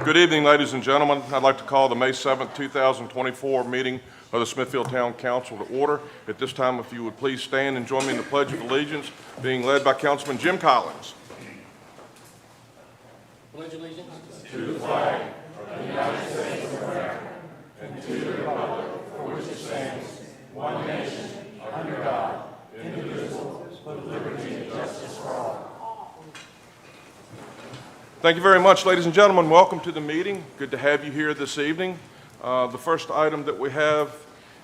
Good evening, ladies and gentlemen. I'd like to call the May 7th, 2024 meeting of the Smithfield Town Council to order. At this time, if you would please stand and join me in the Pledge of Allegiance, being led by Councilman Jim Collins. Pledge allegiance To the flag of the United States of America and to the republic for which it stands, one nation, under God, indivisible, with liberty and justice for all. Thank you very much, ladies and gentlemen. Welcome to the meeting. Good to have you here this evening. The first item that we have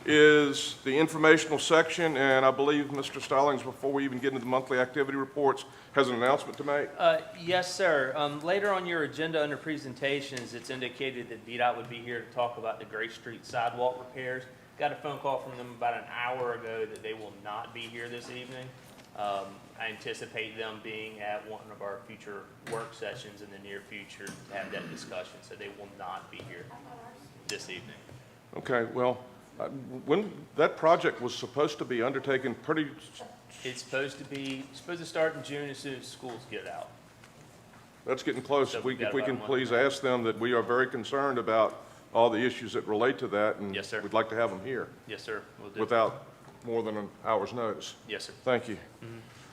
is the informational section, and I believe Mr. Stallings, before we even get into the monthly activity reports, has an announcement to make. Yes, sir. Later on your agenda under presentations, it's indicated that VDOT would be here to talk about the Gray Street sidewalk repairs. Got a phone call from them about an hour ago that they will not be here this evening. I anticipate them being at one of our future work sessions in the near future to have that discussion, so they will not be here this evening. Okay, well, when that project was supposed to be undertaken pretty... It's supposed to start in June as soon as schools get out. That's getting close. So If we about can a month please and a half. ask them that we are very concerned about all the issues that relate to that, and Yes, sir. we'd like to have them here Yes, sir. We'll do. without more than an hour's notice. Yes, sir. Thank you.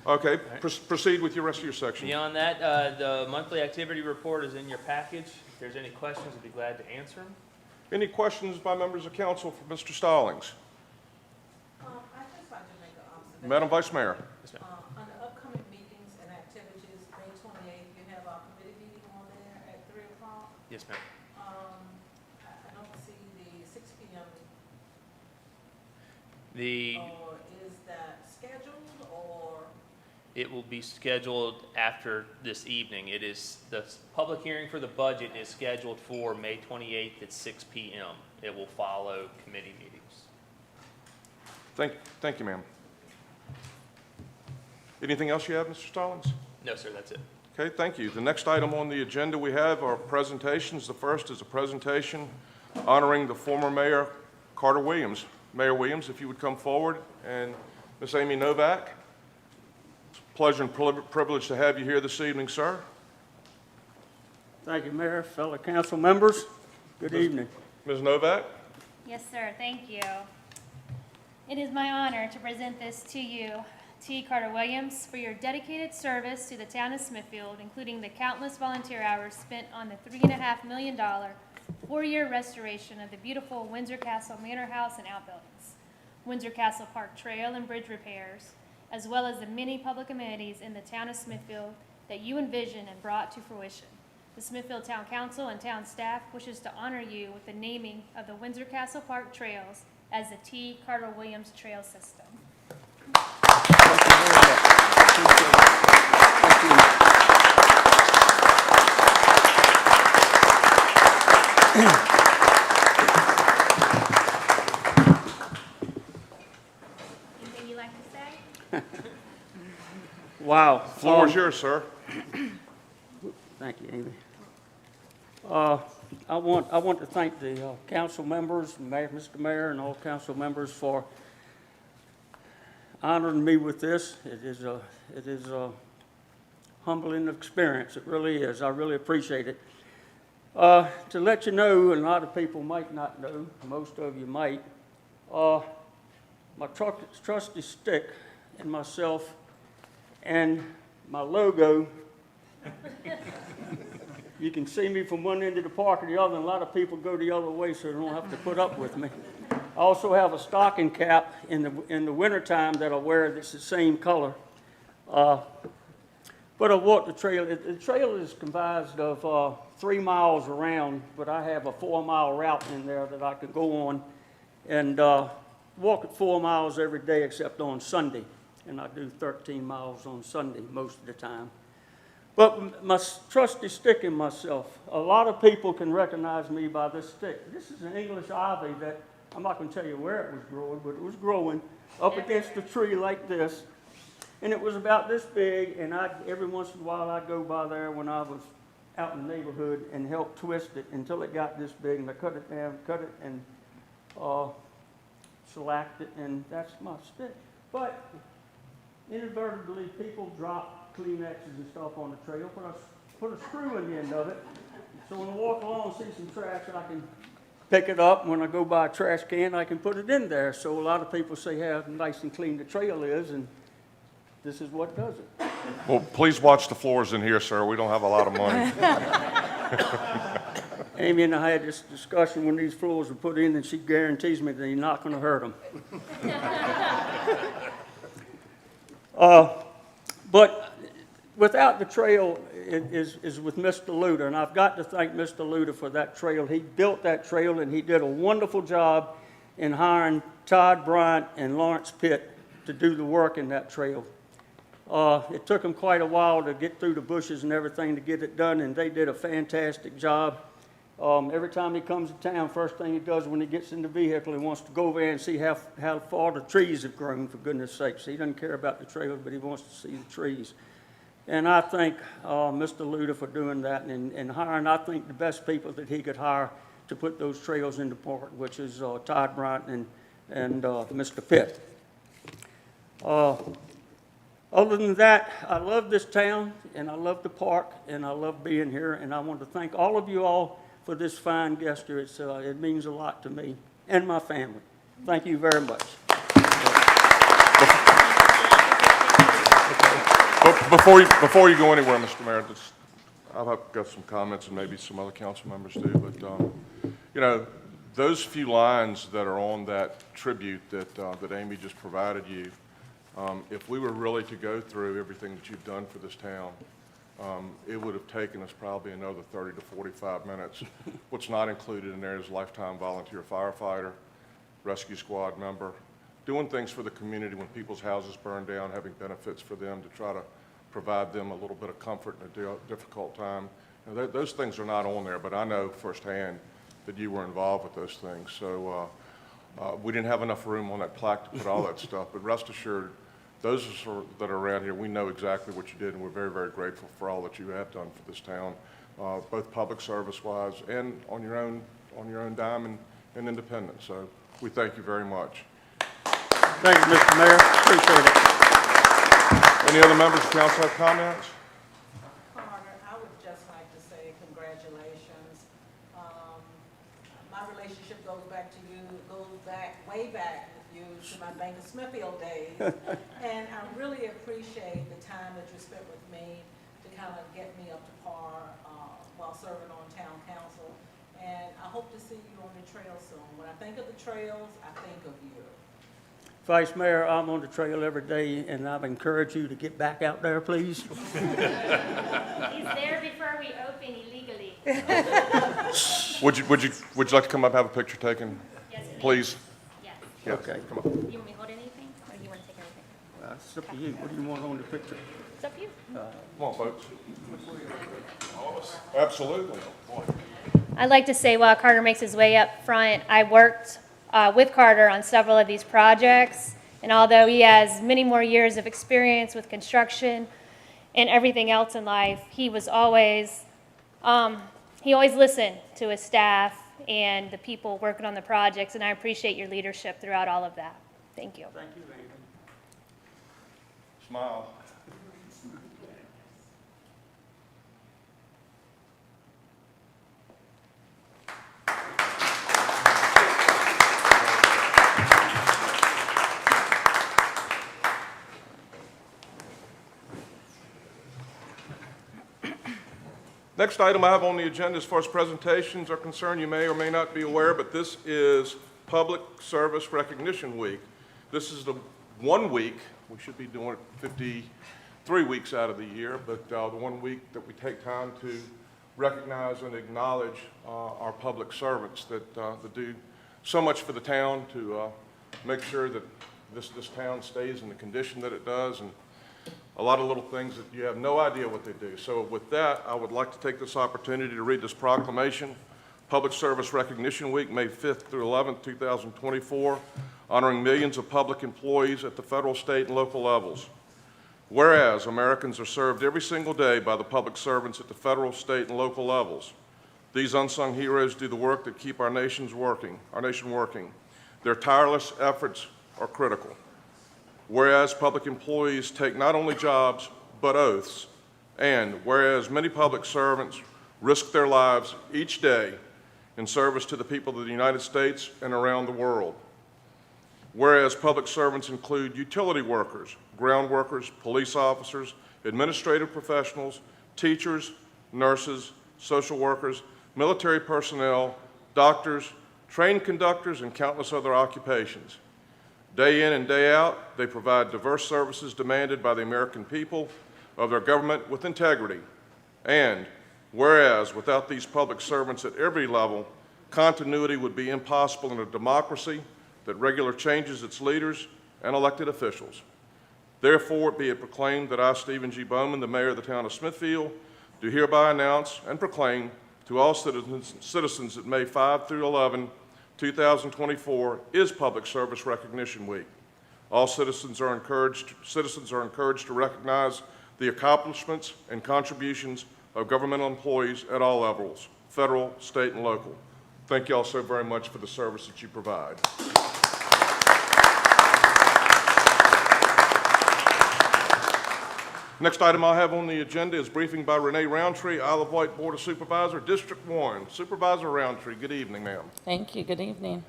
Okay, proceed with your rest of your section. Beyond that, the monthly activity report is in your package. If there's any questions, I'd be glad to answer them. Any questions by members of council for Mr. Stallings? I just like to make an observation. Madam Vice Mayor. On the upcoming meetings and activities, May 28th, you have our committee meeting on there at 3 o'clock. Yes, ma'am. I don't see the 6 p.m. The, Or is that scheduled or? it will be scheduled after this evening. It is, the public hearing for the budget is scheduled for May 28th at 6 p.m. It will follow committee meetings. Thank you, ma'am. Anything else you have, Mr. Stallings? No, sir, that's it. Okay, thank you. The next item on the agenda we have are presentations. The first is a presentation honoring the former mayor, Carter Williams. Mayor Williams, if you would come forward, and Miss Amy Novak. It's a pleasure and privilege to have you here this evening, sir. Thank you, Mayor, fellow council members. Good evening. Ms. Novak? Yes, sir. Thank you. It is my honor to present this to you, T. Carter Williams, for your dedicated service to the town of Smithfield, including the countless volunteer hours spent on the $3.5 million four-year restoration of the beautiful Windsor Castle Manor House and outbuildings, Windsor Castle Park Trail and bridge repairs, as well as the many public amenities in the town of Smithfield that you envisioned and brought to fruition. The Smithfield Town Council and town staff wishes to honor you with the naming of the Windsor Castle Park Trails as the T. Carter Williams Trail System. Anything you'd like to say? Wow. Floor is yours, sir. Thank you, Amy. I want to thank the council members, Mr. Mayor, and all council members for honoring me with this. It is a humbling experience. It really is. I really appreciate it. To let you know, and a lot of people might not know, most of you might, my trusty stick and myself and my logo, you can see me from one end of the park to the other, and a lot of people go the other way, so they don't have to put up with me. I also have a stocking cap in the wintertime that I wear that's the same color. But I walk the trail. The trail is comprised of 3 miles around, but I have a 4-mile route in there that I can go on and walk at 4 miles every day except on Sunday. And I do 13 miles on Sunday most of the time. But my trusty stick and myself, a lot of people can recognize me by this stick. This is an English ivy that, I'm not going to tell you where it was growing, but it was growing up against a tree like this. And it was about this big, and every once in a while I'd go by there when I was out in the neighborhood and help twist it until it got this big, and I cut it down, cut it, and shellacked it, and that's my stick. But inadvertently, people drop Kleenexes and stuff on the trail, put a screw in the end of it. So when I walk along and see some trash, I can pick it up. When I go by a trash can, I can put it in there. So a lot of people say how nice and clean the trail is, and this is what does it. Well, please watch the floors in here, sir. We don't have a lot of money. Amy and I had this discussion when these floors were put in, and she guarantees me that you're not going to hurt them. But without the trail is with Mr. Luder, and I've got to thank Mr. Luder for that trail. He built that trail, and he did a wonderful job in hiring Todd Bryant and Lawrence Pitt to do the work in that trail. It took them quite a while to get through the bushes and everything to get it done, and they did a fantastic job. Every time he comes to town, first thing he does when he gets in the vehicle, he wants to go over there and see how far the trees have grown, for goodness sakes. He doesn't care about the trails, but he wants to see the trees. And I thank Mr. Luder for doing that and hiring, I think, the best people that he could hire to put those trails into park, which is Todd Bryant and Mr. Pitt. Other than that, I love this town, and I love the park, and I love being here, and I want to thank all of you all for this fine gesture. It means a lot to me and my family. Thank you very much. Before you go anywhere, Mr. Mayor, I've got some comments, and maybe some other council members do, but, you know, those few lines that are on that tribute that Amy just provided you, if we were really to go through everything that you've done for this town, it would have taken us probably another 30 to 45 minutes. What's not included in there is lifetime volunteer firefighter, rescue squad member, doing things for the community when people's houses burn down, having benefits for them to try to provide them a little bit of comfort in a difficult time. You know, those things are not on there, but I know firsthand that you were involved with those things. So we didn't have enough room on that plaque to put all that stuff, but rest assured, those that are around here, we know exactly what you did, and we're very, very grateful for all that you have done for this town, both public service-wise and on your own dime and independent. So we thank you very much. Thank you, Mr. Mayor. Appreciate it. Any other members of council have comments? Carter, I would just like to say congratulations. My relationship goes back to you, way back with you to my Bank of Smithfield days. And I really appreciate the time that you spent with me to kind of get me up to par while serving on town council. And I hope to see you on the trail soon. When I think of the trails, I think of you. Vice Mayor, I'm on the trail every day, and I've encouraged you to get back out there, please. He's there before we open illegally. Would you like to come up and have a picture taken, Yes, please? Yes. Yes, Okay. come on. You want me to hold anything, or do you want to take everything? It's up to you. What do you want on the picture? It's up to you. Come on, folks. Absolutely. I'd like to say while Carter makes his way up front, I worked with Carter on several of these projects, and although he has many more years of experience with construction and everything else in life, he always listened to his staff and the people working on the projects, and I appreciate your leadership throughout all of that. Thank you. Thank you, Amy. Smile. Next item I have on the agenda as far as presentations are concerned, you may or may not be aware, but this is Public Service Recognition Week. This is the 1 week, we should be doing it 53 weeks out of the year, but the 1 week that we take time to recognize and acknowledge our public servants that do so much for the town to make sure that this town stays in the condition that it does, and a lot of little things that you have no idea what they do. So with that, I would like to take this opportunity to read this proclamation. Public Service Recognition Week, May 5th through 11th, 2024, honoring millions of public employees at the federal, state, and local levels. Whereas Americans are served every single day by the public servants at the federal, state, and local levels. These unsung heroes do the work that keep our nation working. Their tireless efforts are critical. whereas public employees take not only jobs, but oaths, and whereas many public servants risk their lives each day in service to the people of the United States and around the world. Whereas public servants include utility workers, ground workers, police officers, administrative professionals, teachers, nurses, social workers, military personnel, doctors, train conductors, and countless other occupations. Day in and day out, they provide diverse services demanded by the American people of their government with integrity. And whereas without these public servants at every level, continuity would be impossible in a democracy that regularly changes its leaders and elected officials. Therefore, be it proclaimed that I, Stephen G. Bowman, the mayor of the town of Smithfield, do hereby announce and proclaim to all citizens that May 5 through 11, 2024 is Public Service Recognition Week. All citizens are encouraged to recognize the accomplishments and contributions of governmental employees at all levels, federal, state, and local. Thank you all so very much for the service that you provide. Next item I have on the agenda is briefing by Renee Roundtree, Isle of Wight Board of Supervisor, District 1. Supervisor Roundtree, good evening, ma'am. Thank you. Good evening.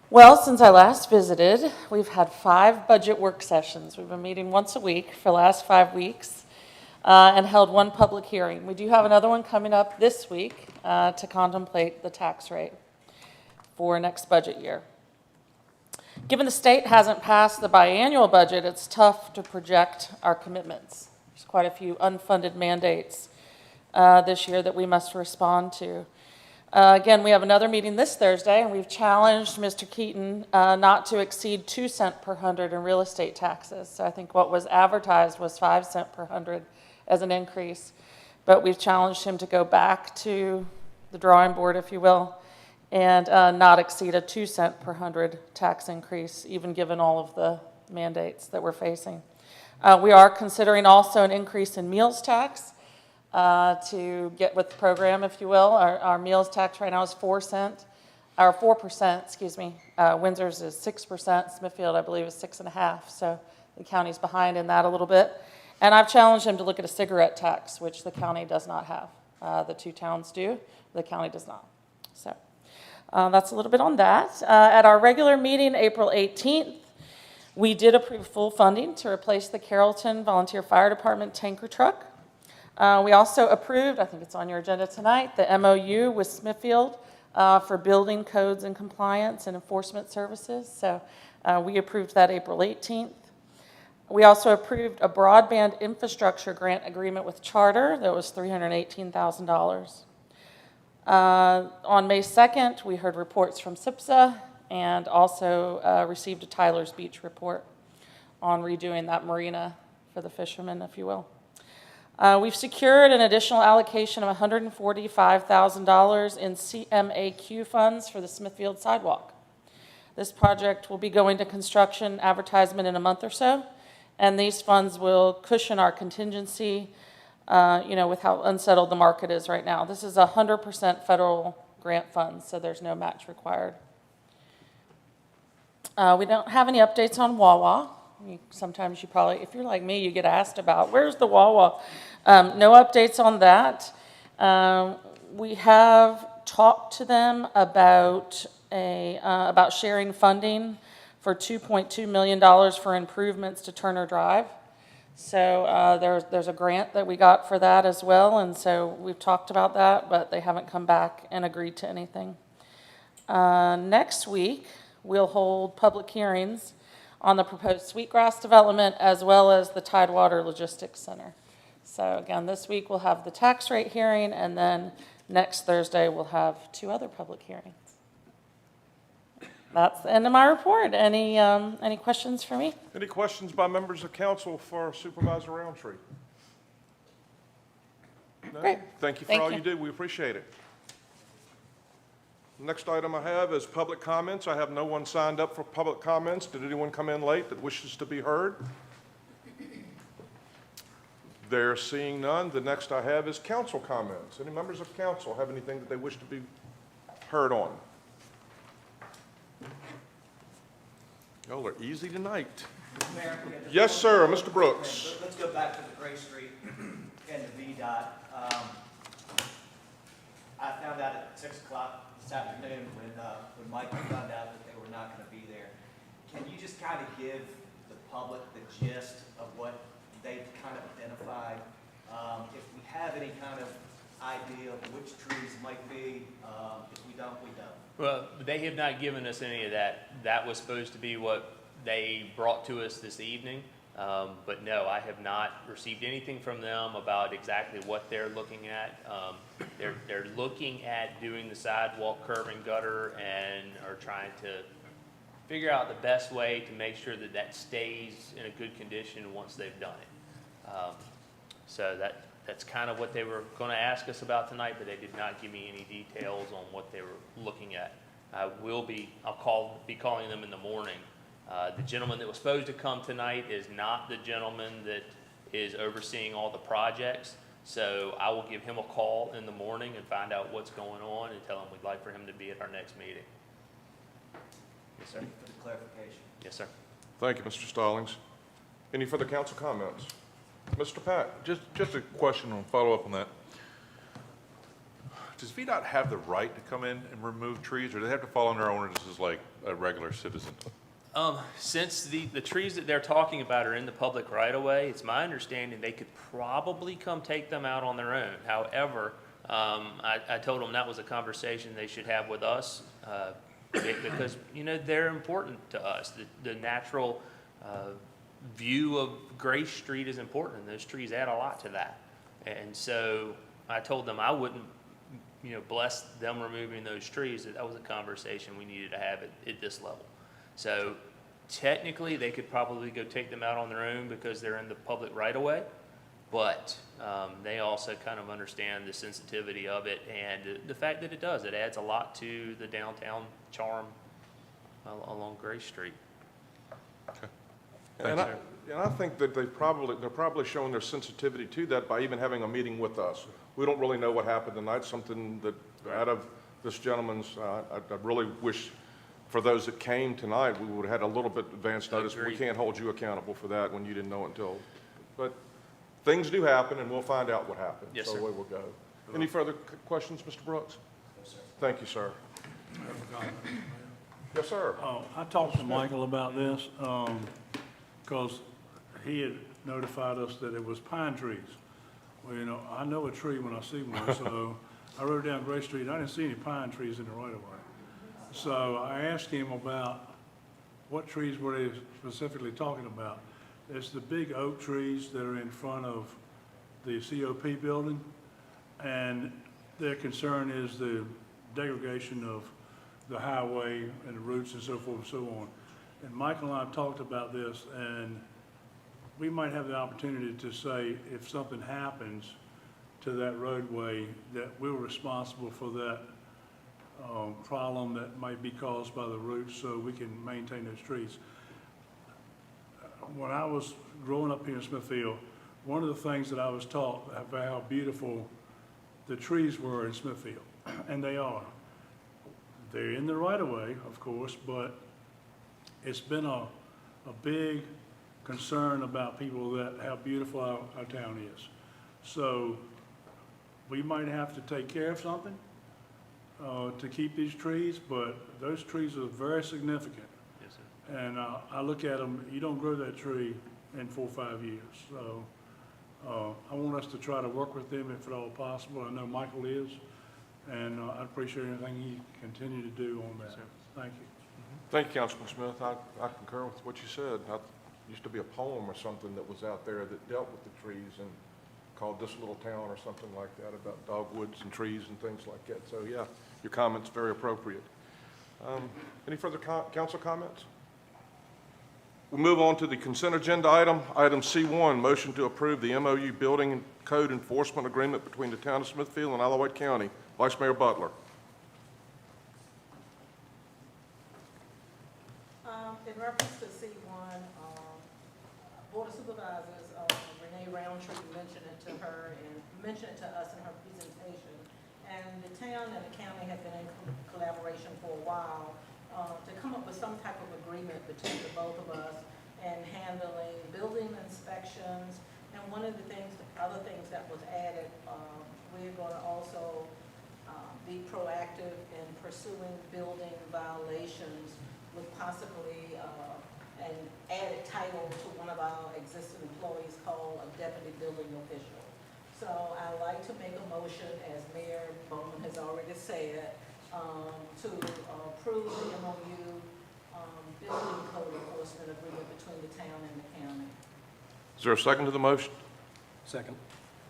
Well, since I last visited, we've had 5 budget work sessions. We've been meeting once a week for the last 5 weeks and held 1 public hearing. We do have another one coming up this week to contemplate the tax rate for next budget year. Given the state hasn't passed the biannual budget, it's tough to project our commitments. There's quite a few unfunded mandates this year that we must respond to. Again, we have another meeting this Thursday, and we've challenged Mr. Keaton not to exceed 2 cents per hundred in real estate taxes. So I think what was advertised was 5 cents per hundred as an increase, but we've challenged him to go back to the drawing board, if you will, and not exceed a 2 cent per hundred tax increase, even given all of the mandates that we're facing. We are considering also an increase in meals tax to get with the program, if you will. Our meals tax right now is 4 cents, or 4%, excuse me. Windsor's is 6%. Smithfield, I believe, is 6.5%. So the county's behind in that a little bit. And I've challenged him to look at a cigarette tax, which the county does not have. The 2 towns do. The county does not. So. That's a little bit on that. At our regular meeting, April 18th, we did approve full funding to replace the Carrollton Volunteer Fire Department tanker truck. We also approved, I think it's on your agenda tonight, the MOU with Smithfield for building codes and compliance and enforcement services. So we approved that April 18th. We also approved a broadband infrastructure grant agreement with Charter that was $318,000. On May 2nd, we heard reports from SIPSA and also received a Tyler's Beach report on redoing that marina for the fishermen, if you will. We've secured an additional allocation of $145,000 in CMAQ funds for the Smithfield sidewalk. This project will be going to construction advertisement in a month or so, and these funds will cushion our contingency with how unsettled the market is right now. This is 100% federal grant funds, so there's no match required. We don't have any updates on Wawa. Sometimes you probably, if you're like me, you get asked about, where's the Wawa? No updates on that. We have talked to them about sharing funding for $2.2 million for improvements to Turner Drive. So there's a grant that we got for that as well, and so we've talked about that, but they haven't come back and agreed to anything. Next week, we'll hold public hearings on the proposed Sweetgrass development as well as the Tidewater Logistics Center. So again, this week we'll have the tax rate hearing, and then next Thursday we'll have 2 other public hearings. That's the end of my report. Any questions for me? Any questions by members of council for Supervisor Roundtree? No? Great. Thank you for Thank all you. you do. We appreciate it. Next item I have is public comments. I have no one signed up for public comments. Did anyone come in late that wishes to be heard? There seeing none, the next I have is council comments. Any members of council have anything that they wish to be heard on? Y'all are easy tonight. Mayor, yeah, just Yes, one- sir, one Mr. quick Brooks. thing. Let's go back to the Gray Street and the VDOT. I found out at 6 o'clock this afternoon when Mike found out that they were not going to be there. Can you just kind of give the public the gist of what they've kind of identified? If we have any kind of idea of which trees might be, if we don't, we don't. Well, they have not given us any of that. That was supposed to be what they brought to us this evening. But no, I have not received anything from them about exactly what they're looking at. They're looking at doing the sidewalk, curb and gutter, and are trying to figure out the best way to make sure that that stays in a good condition once they've done it. So that's kind of what they were going to ask us about tonight, but they did not give me any details on what they were looking at. I'll be calling them in the morning. The gentleman that was supposed to come tonight is not the gentleman that is overseeing all the projects. So I will give him a call in the morning and find out what's going on and tell him we'd like for him to be at our next meeting. Yes, sir. For the clarification. Yes, sir. Thank you, Mr. Stallings. Any further council comments? Mr. Pack? Just a question on follow-up on that. Does VDOT have the right to come in and remove trees, or do they have to follow their ordinances like a regular citizen? Since the trees that they're talking about are in the public right of way, it's my understanding they could probably come take them out on their own. However, I told them that was a conversation they should have with us, because, you know, they're important to us. The natural view of Gray Street is important, and those trees add a lot to that. And so I told them I wouldn't, bless them removing those trees. That was a conversation we needed to have at this level. So technically, they could probably go take them out on their own because they're in the public right-of-way, but they also kind of understand the sensitivity of it and the fact that it adds a lot to the downtown charm along Gray Street. And I think that they're probably showing their sensitivity to that by even having a meeting with us. We don't really know what happened tonight, something that out of this gentleman's, I really wish for those that came tonight, we would have had a little bit advance notice. We Agreed. can't hold you accountable for that when you didn't know until, but things do happen and we'll find out what happened. Yes, So sir. away we'll go. Any further questions, Mr. Brooks? No, sir. Thank you, sir. Yes, sir. I talked to Michael about this, because he had notified us that it was pine trees. Well, I know a tree when I see one, so I rode down Gray Street, and I didn't see any pine trees in the right of way. So I asked him about what trees were they specifically talking about. It's the big oak trees that are in front of the COP building, and their concern is the degradation of the highway and the routes and so forth and so on. And Michael and I talked about this, and we might have the opportunity to say if something happens to that roadway, that we're responsible for that problem that might be caused by the roots, so we can maintain those trees. When I was growing up here in Smithfield, one of the things that I was taught about how beautiful the trees were in Smithfield, and they are. They're in the right of way, of course, but it's been a big concern about people that how beautiful our town is. So we might have to take care of something to keep these trees, but those trees are very significant. Yes, sir. And I look at them, you don't grow that tree in 4 or 5 years. So I want us to try to work with them if at all possible. I know Michael is, and I appreciate anything he continue to do on that. Thank you. Thank you, Councilman Smith. I concur with what you said. Used to be a poem or something that was out there that dealt with the trees and called This Little Town or something like that about dogwoods and trees and things like that. So, yeah, your comment's very appropriate. Any further council comments? We'll move on to the consent agenda item C1, motion to approve the MOU Building and Code Enforcement Agreement between the Town of Smithfield and Allouette County. Vice Mayor Butler. In reference to C1, Board of Supervisors, Renee Roundtree mentioned it to her and mentioned it to us in her presentation. And the town and the county have been in collaboration for a while. to come up with some type of agreement between the both of us and handling building inspections. And one of the things, other things that was added, we're going to also be proactive in pursuing building violations with possibly an added title to one of our existing employees called a deputy building official. So I'd like to make a motion, as Mayor Bowman has already said, to approve the MOU building code enforcement agreement between the town and the county. Is there a second to the motion? Second.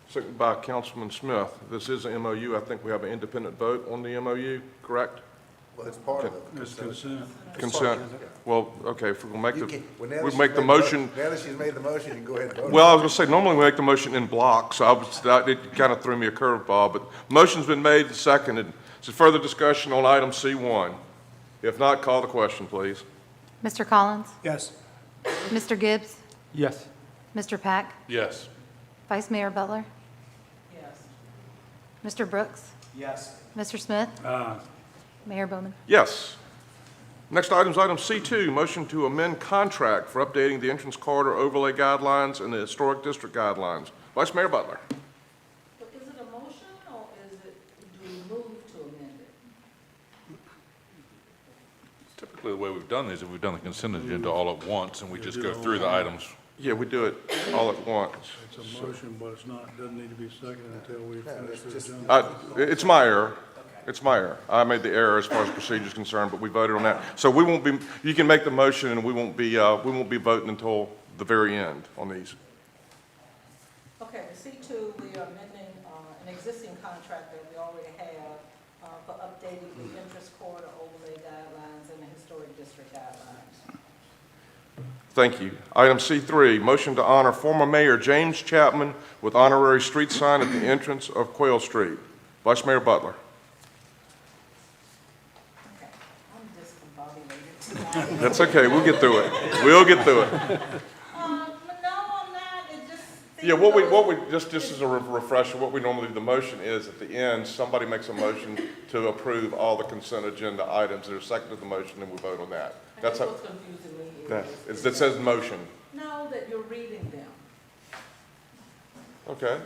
Second by Councilman Smith. This is an MOU. I think we have an independent vote on the MOU, correct? Well, it's part of the It's consent. Consent. Well, okay, if we're going to make You the, can- well, now that we she's make the made motion. Now that she's made the motion, you can go ahead and vote. Well, I was going to say, normally we make the motion in blocks, so it kind of threw me a curveball, but motion's been made and seconded. Is there further discussion on item C1? If not, call the question, please. Mr. Collins? Yes. Mr. Gibbs? Yes. Mr. Pack? Yes. Vice Mayor Butler? Yes. Mr. Brooks? Yes. Mr. Smith? Aye. Mayor Bowman? Yes. Next item is item C2, motion to amend contract for updating the entrance corridor overlay guidelines and the historic district guidelines. Vice Mayor Butler. But is it a motion or is it, do we move to amend it? Typically, the way we've done these is we've done the consent agenda all at once, and we just go through the items. Yeah, we do it all at once. It's a motion, but it's not, doesn't need to be seconded until we finish the agenda. It's my error. It's my error. I made the error as far as procedure is concerned, but we voted on that. So we won't be, you can make the motion and we won't be voting until the very end on these. Okay, the C2, we are amending an existing contract that we already have for updating the entrance corridor overlay guidelines and the historic district guidelines. Thank you. Item C3, motion to honor former Mayor James Chapman with honorary street sign at the entrance of Quayle Street. Vice Mayor Butler. Okay, I'm discombobulated tonight. That's okay. We'll get through it. We'll get through it. No, I'm not, it just. Yeah, what we, just as a refresher, what we normally do, the motion is at the end, somebody makes a motion to approve all the consent agenda items. There's a second to the motion and we vote on that. That's how, What's confusing me is. it says motion. No, that you're reading them. Okay.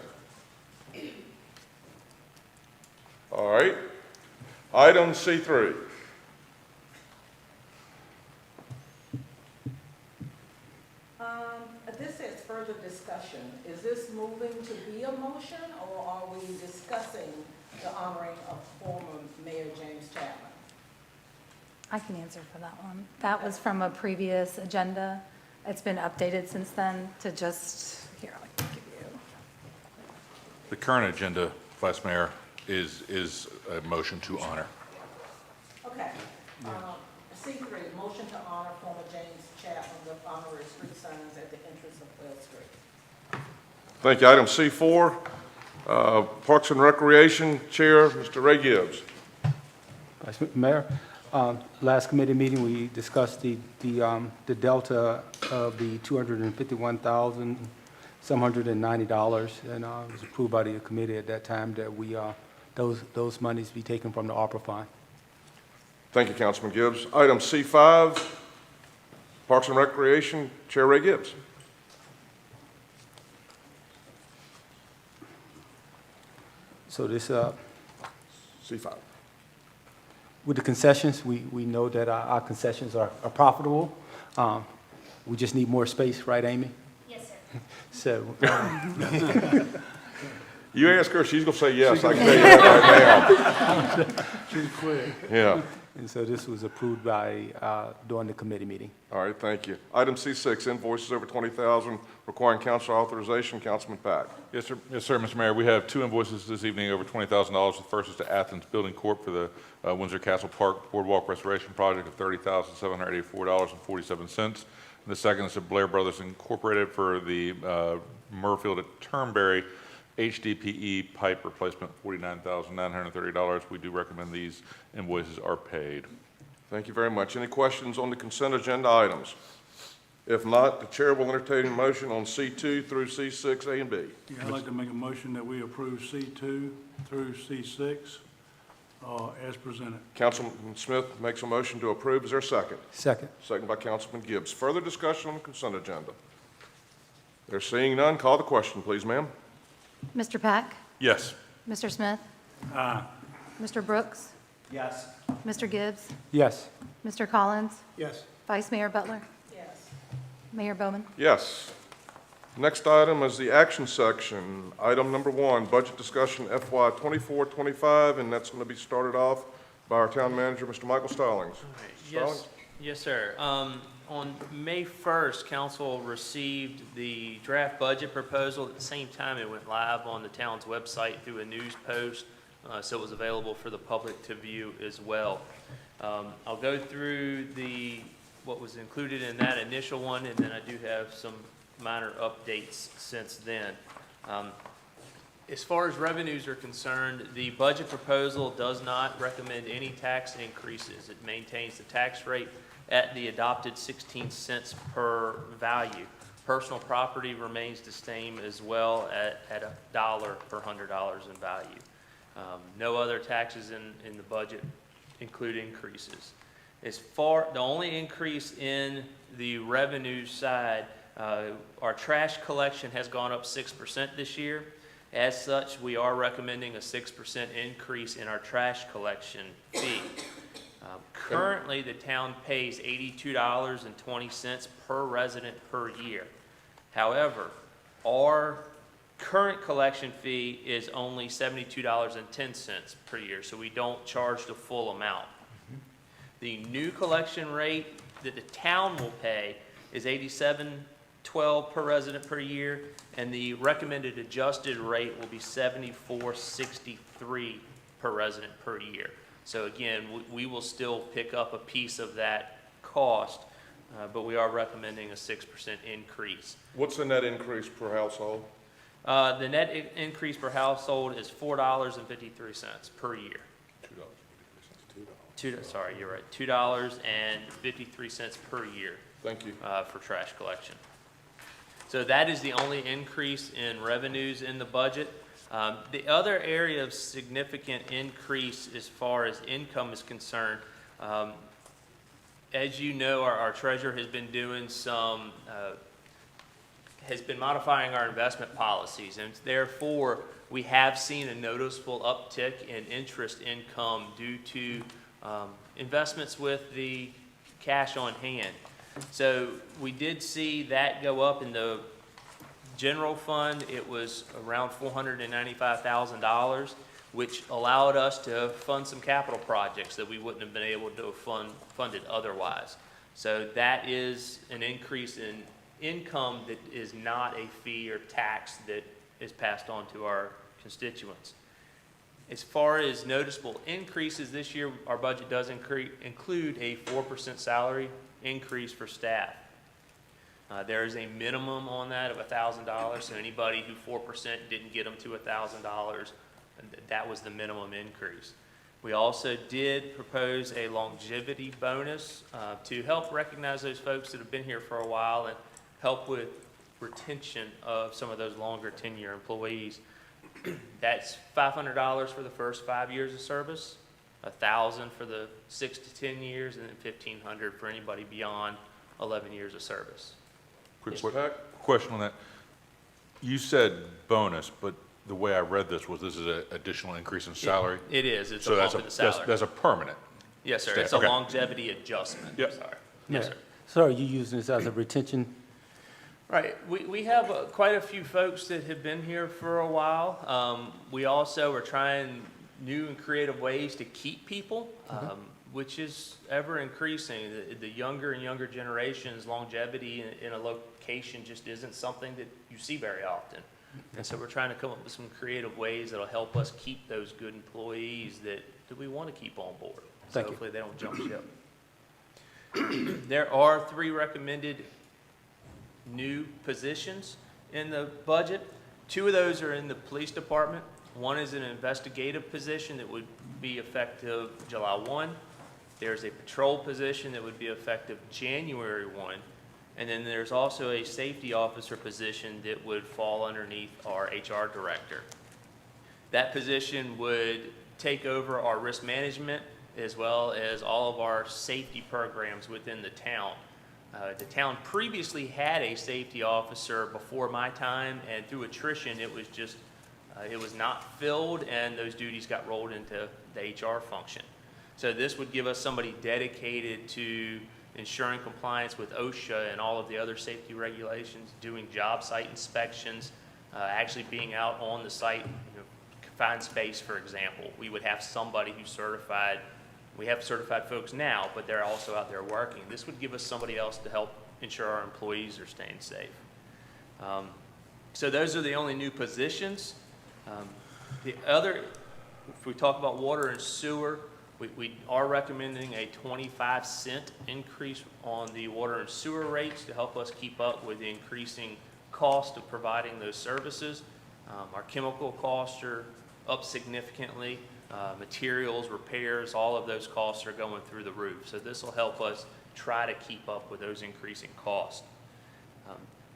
All right. Item C3. This says further discussion. Is this moving to be a motion or are we discussing the honoring of former Mayor James Chapman? I can answer for that one. That was from a previous agenda. It's been updated since then to just, here, I'll give you. The current agenda, Vice Mayor, is a motion to honor. Okay. C3, motion to honor former James Chapman with honorary street signs at the entrance of Quayle Street. Thank you. Item C4, Parks and Recreation Chair, Mr. Ray Gibbs. Vice Mayor, last committee meeting, we discussed the delta of the $251,790, and it was approved by the committee at that time that we, those monies be taken from the ARPA fund. Thank you, Councilman Gibbs. Item C5, Parks and Recreation Chair Ray Gibbs. So this, C5. with the concessions, we know that our concessions are profitable. We just need more space, right, Amy? Yes, So, sir. You ask her, she's going to say yes. I can tell you that right now. She's quick. Yeah. and so this was approved by, during the committee meeting. All right, thank you. Item C6, invoices over $20,000 requiring council authorization. Councilman Pack. Yes, sir. Yes, sir, Mr. Mayor. We have two invoices this evening over $20,000. The first is to Athens Building Corp. for the Windsor Castle Park Boardwalk Restoration Project of $30,784.47. And the second is to Blair Brothers Incorporated for the Murfield at Turnberry HDPE pipe replacement, $49,930. We do recommend these invoices are paid. Thank you very much. Any questions on the consent agenda items? If not, the chair will entertain a motion on C2 through C6, A and B. Yeah, I'd like to make a motion that we approve C2 through C6. as presented. Councilman Smith makes a motion to approve. Is there a second? Second. Second by Councilman Gibbs. Further discussion on the consent agenda? There seeing none, call the question, please, ma'am. Mr. Pack? Yes. Mr. Smith? Aye. Mr. Brooks? Yes. Mr. Gibbs? Yes. Mr. Collins? Yes. Vice Mayor Butler? Yes. Mayor Bowman? Yes. Next item is the action section. Item number 1, budget discussion FY 24-25, and that's going to be started off by our town manager, Mr. Michael Stallings. Stallings? Yes, sir. On May 1st, council received the draft budget proposal. At the same time, it went live on the town's website through a news post, so it was available for the public to view as well. I'll go through what was included in that initial one, and then I do have some minor updates since then. As far as revenues are concerned, the budget proposal does not recommend any tax increases. It maintains the tax rate at the adopted 16 cents per value. Personal property remains the same as well at $1 per $100 in value. No other taxes in the budget include increases. The only increase in the revenue side, our trash collection has gone up 6% this year. As such, we are recommending a 6% increase in our trash collection fee. Currently, the town pays $82.20 per resident per year. However, our current collection fee is only $72.10 per year, so we don't charge the full amount. The new collection rate that the town will pay is $87.12 per resident per year, and the recommended adjusted rate will be $74.63 per resident per year. So again, we will still pick up a piece of that cost, but we are recommending a 6% increase. What's the net increase per household? The net increase per household is $4.53 per year. Sorry, you're right. $2.53 per year. Thank you. For trash collection. So that is the only increase in revenues in the budget. The other area of significant increase as far as income is concerned, as you know, our treasurer has been doing has been modifying our investment policies, and therefore we have seen a noticeable uptick in interest income due to investments with the cash on hand. So we did see that go up in the general fund. It was around $495,000, which allowed us to fund some capital projects that we wouldn't have been able to have funded otherwise. So that is an increase in income that is not a fee or tax that is passed on to our constituents. As far as noticeable increases this year, our budget does include a 4% salary increase for staff. There is a minimum on that of $1,000, so anybody who 4% didn't get them to $1,000, that was the minimum increase. We also did propose a longevity bonus to help recognize those folks that have been here for a while and help with retention of some of those longer tenure employees. That's $500 for the first 5 years of service, $1,000 for the 6 to 10 years, and then $1,500 for anybody beyond 11 years of service. Quick question on that. You said bonus, but the way I read this was this is an additional increase in salary? It is. It's So a that's bump in the salary. that's a permanent? Yes, sir. step. It's a Okay. longevity adjustment. Yep. Sorry. Yes, sir. So are you using this as a retention? Right. We have quite a few folks that have been here for a while. We also are trying new and creative ways to keep people, which is ever increasing. The younger and younger generations, longevity in a location just isn't something that you see very often. And so we're trying to come up with some creative ways that'll help us keep those good employees that we want to keep on board. So Thank you. hopefully they don't jump ship. There are 3 recommended new positions in the budget. 2 of those are in the police department. One is an investigative position that would be effective July 1. There's a patrol position that would be effective January 1. And then there's also a safety officer position that would fall underneath our HR director. That position would take over our risk management as well as all of our safety programs within the town. The town previously had a safety officer before my time, and through attrition, it was just, it was not filled, and those duties got rolled into the HR function. So this would give us somebody dedicated to ensuring compliance with OSHA and all of the other safety regulations, doing job site inspections, actually being out on the site, confined space, for example. We would have somebody who's certified. We have certified folks now, but they're also out there working. This would give us somebody else to help ensure our employees are staying safe. So those are the only new positions. The other, if we talk about water and sewer, we are recommending a 25-cent increase on the water and sewer rates to help us keep up with the increasing cost of providing those services. Our chemical costs are up significantly. Materials, repairs, all of those costs are going through the roof. So this will help us try to keep up with those increasing costs.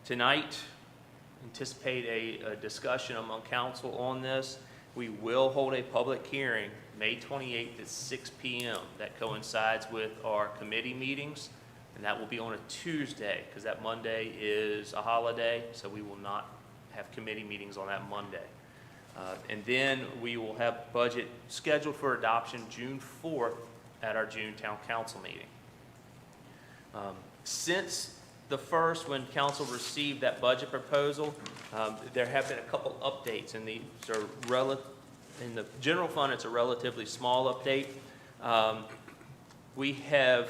Tonight, anticipate a discussion among council on this. We will hold a public hearing May 28th at 6 p.m. That coincides with our committee meetings, and that will be on a Tuesday because that Monday is a holiday, so we will not have committee meetings on that Monday. And then we will have budget scheduled for adoption June 4th at our June Town Council meeting. Since the first, when council received that budget proposal, there have been a couple updates, and these are in the general fund, it's a relatively small update. We have,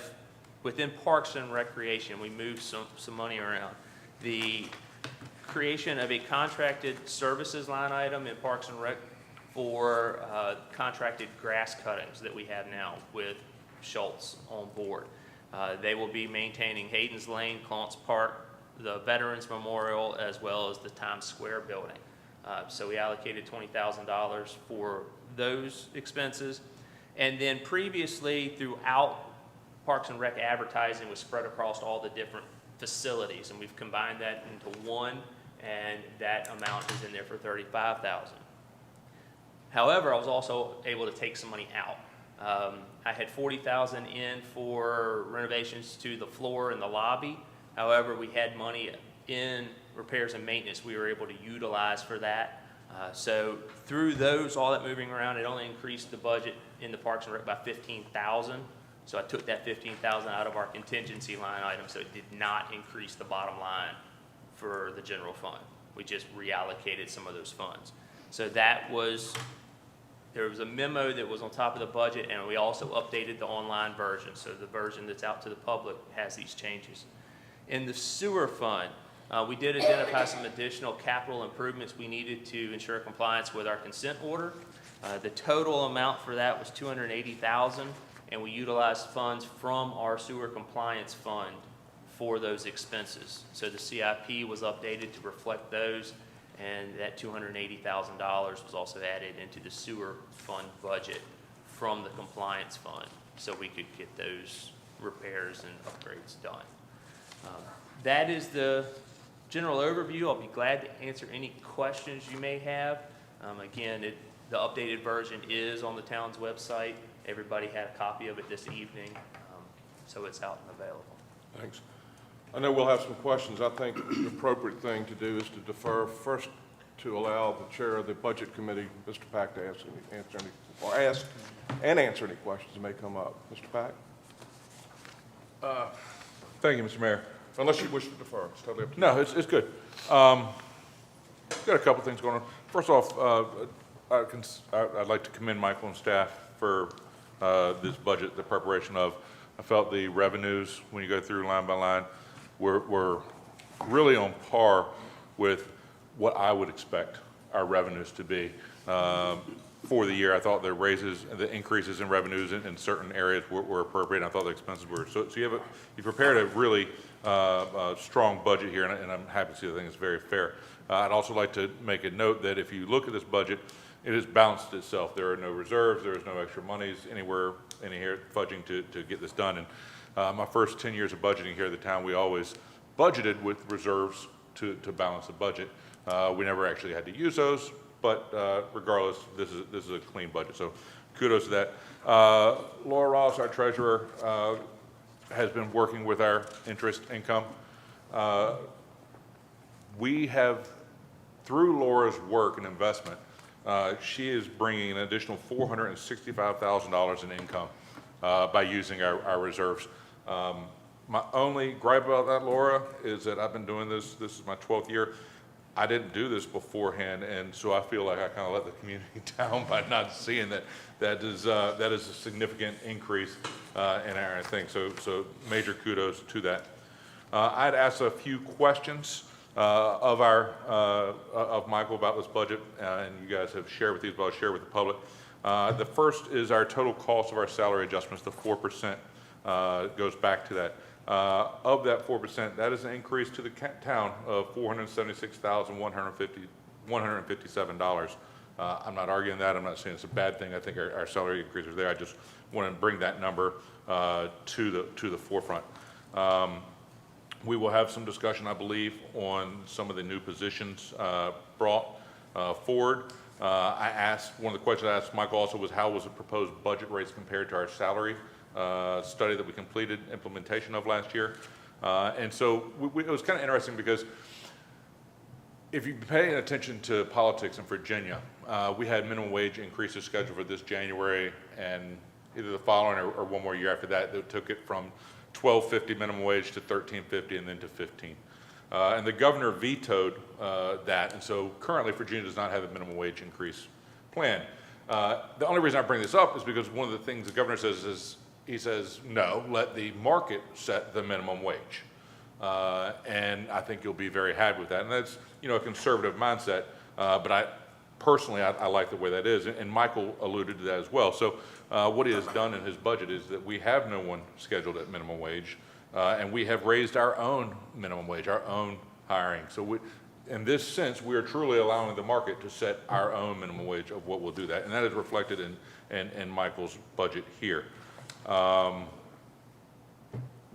within Parks and Recreation, we moved some money around. The creation of a contracted services line item in Parks and Rec for contracted grass cuttings that we have now with Schultz on board. They will be maintaining Hayden's Lane, Clontz Park, the Veterans Memorial, as well as the Times Square building. So we allocated $20,000 for those expenses. And then previously, throughout Parks and Rec, advertising was spread across all the different facilities, and we've combined that into one, and that amount is in there for $35,000. However, I was also able to take some money out. I had $40,000 in for renovations to the floor and the lobby. However, we had money in repairs and maintenance we were able to utilize for that. So through those, all that moving around, it only increased the budget in the Parks and Rec by $15,000. So I took that $15,000 out of our contingency line item, so it did not increase the bottom line for the general fund. We just reallocated some of those funds. So that was, there was a memo that was on top of the budget, and we also updated the online version. So the version that's out to the public has these changes. In the sewer fund, we did identify some additional capital improvements we needed to ensure compliance with our consent order. The total amount for that was $280,000, and we utilized funds from our sewer compliance fund for those expenses. So the CIP was updated to reflect those, and that $280,000 was also added into the sewer fund budget from the compliance fund, so we could get those repairs and upgrades done. That is the general overview. I'll be glad to answer any questions you may have. Again, the updated version is on the town's website. Everybody had a copy of it this evening, so it's out and available. Thanks. I know we'll have some questions. I think the appropriate thing to do is to defer first to allow the chair of the budget committee, Mr. Pack, to answer any questions that may come up. Mr. Pack? Thank you, Mr. Mayor. Unless you wish to defer, it's totally up to you. No, it's good. Got a couple things going on. First off, I'd like to commend Michael and staff for this budget, the preparation of. I felt the revenues, when you go through line by line, were really on par with what I would expect our revenues to be for the year. I thought the raises, the increases in revenues in certain areas were appropriate. And I thought the expenses were. So you prepared a really strong budget here, and I'm happy to see the thing is very fair. I'd also like to make a note that if you look at this budget, it has balanced itself. There are no reserves. There is no extra monies anywhere in here fudging to get this done. And my first 10 years of budgeting here at the town, we always budgeted with reserves to balance the budget. We never actually had to use those, but regardless, this is a clean budget. So kudos to that. Laura Ross, our treasurer, has been working with our interest income. We have, through Laura's work and investment, she is bringing an additional $465,000 in income by using our reserves. My only gripe about that, Laura, is that I've been doing this is my 12th year. I didn't do this beforehand, and so I feel like I kind of let the community down by not seeing that is a significant increase in our thing. So major kudos to that. I'd asked a few questions of Michael about this budget, and you guys have shared with these, but I'll share with the public. The first is our total cost of our salary adjustments. The 4% goes back to that. Of that 4%, that is an increase to the town of $476,157. I'm not arguing that. I'm not saying it's a bad thing. I think our salary increase is there. I just want to bring that number to the forefront. We will have some discussion, I believe, on some of the new positions brought forward. One of the questions I asked Michael also was, how was the proposed budget rates compared to our salary study that we completed implementation of last year? And so it was kind of interesting because if you're paying attention to politics in Virginia, we had minimum wage increases scheduled for this January and either the following or one more year after that. That took it from $12.50 minimum wage to $13.50 and then to $15. And the governor vetoed that, and so currently Virginia does not have a minimum wage increase plan. The only reason I bring this up is because one of the things the governor says is, he says, no, let the market set the minimum wage. And I think you'll be very happy with that. And that's, a conservative mindset, but I like the way that is, and Michael alluded to that as well. So what he has done in his budget is that we have no one scheduled at minimum wage, and we have raised our own minimum wage, our own hiring. So in this sense, we are truly allowing the market to set our own minimum wage of what we'll do that, and that is reflected in Michael's budget here.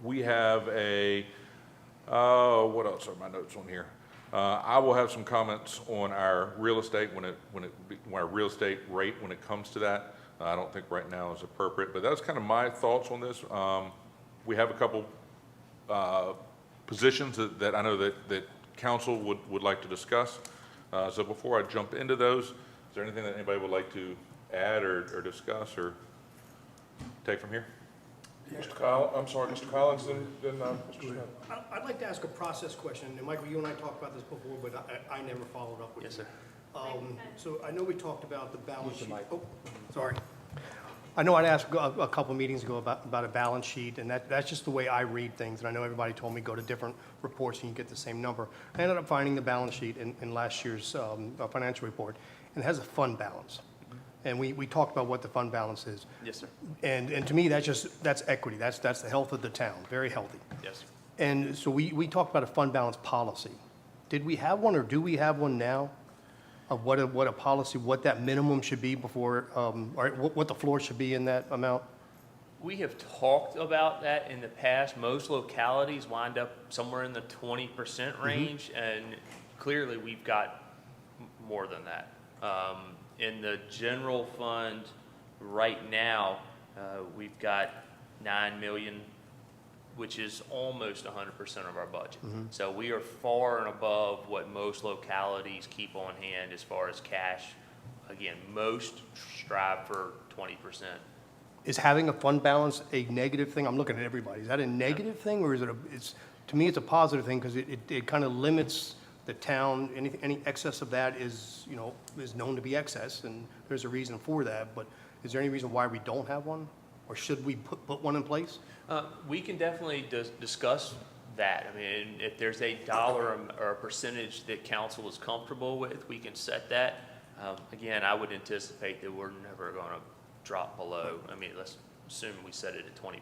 We have what else are my notes on here? I will have some comments on our real estate our real estate rate when it comes to that. I don't think right now is appropriate, but that's kind of my thoughts on this. We have a couple positions that I know that council would like to discuss. So before I jump into those, is there anything that anybody would like to add or discuss or take from here? Mr. Collins, then Mr. Smith. I'd like to ask a process question, and Michael, you and I talked about this before, but I never followed up with you. Yes, sir. So I know we talked about the balance sheet. Oh, sorry. I know I'd asked a couple meetings ago about a balance sheet, and that's just the way I read things, and I know everybody told me go to different reports and you get the same number. I ended up finding the balance sheet in last year's financial report, and it has a fund balance. And we talked about what the fund balance is. Yes, sir. And to me, that's equity. That's the health of the town, very healthy. Yes, sir. And so we talked about a fund balance policy. Did we have one, or do we have one now? Of what a policy, what that minimum should be before, or what the floor should be in that amount? We have talked about that in the past. Most localities wind up somewhere in the 20% range, and clearly we've got more than that. In the general fund right now, we've got 9 million, which is almost 100% of our budget. So we are far and above what most localities keep on hand as far as cash. Again, most strive for 20%. Is having a fund balance a negative thing? I'm looking at everybody. Is that a negative thing, or is it to me, it's a positive thing because it kind of limits the town. Any excess of that is known to be excess, and there's a reason for that. But is there any reason why we don't have one, or should we put one in place? We can definitely discuss that. I mean, if there's a dollar or a percentage that council is comfortable with, we can set that. Again, I would anticipate that we're never going to drop below. I mean, let's assume we set it at 20%.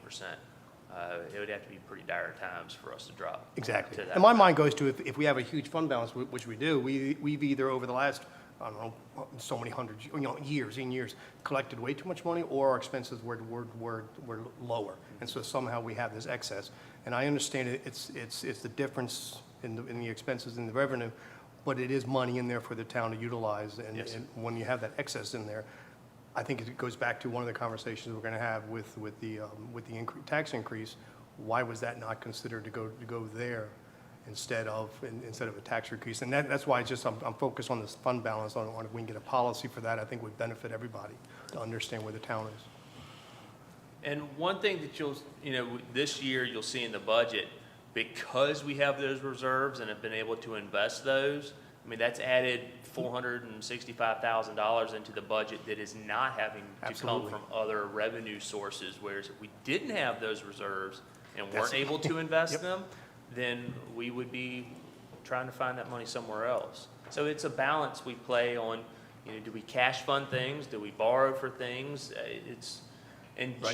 It would have to be pretty dire times for us to drop. Exactly. To that. And my mind goes to if we have a huge fund balance, which we do, we've either over the last, I don't know, so many hundreds, years, collected way too much money, or our expenses were lower. And so somehow we have this excess. And I understand it's the difference in the expenses and the revenue, but it is money in there for the town to utilize. And, Yes. and when you have that excess in there, I think it goes back to one of the conversations we're going to have with the tax increase. Why was that not considered to go there instead of a tax increase? And that's why I'm focused on this fund balance. On if we can get a policy for that, I think would benefit everybody to understand where the town is. And one thing that this year you'll see in the budget, because we have those reserves and have been able to invest those, I mean, that's added $465,000 into the budget that is not having to Absolutely. come from other revenue sources. Whereas if we didn't have those reserves and weren't able to invest them, then we would be trying to find that money somewhere else. So it's a balance we play on, do we cash fund things? Do we borrow for things?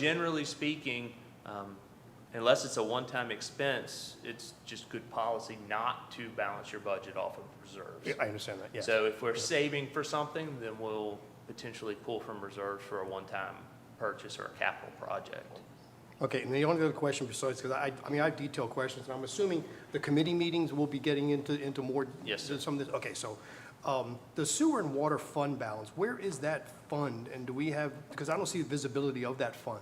Generally speaking, unless it's a one-time expense, it's just good policy not to balance your budget off of reserves. Yeah, I understand that, yes. So if we're saving for something, then we'll potentially pull from reserves for a one-time purchase or a capital project. Okay, and the only other question besides, because I have detailed questions, and I'm assuming the committee meetings will be getting into more. Yes, sir. Some of this. Okay, so the sewer and water fund balance, where is that fund, and do we have? Because I don't see the visibility of that fund.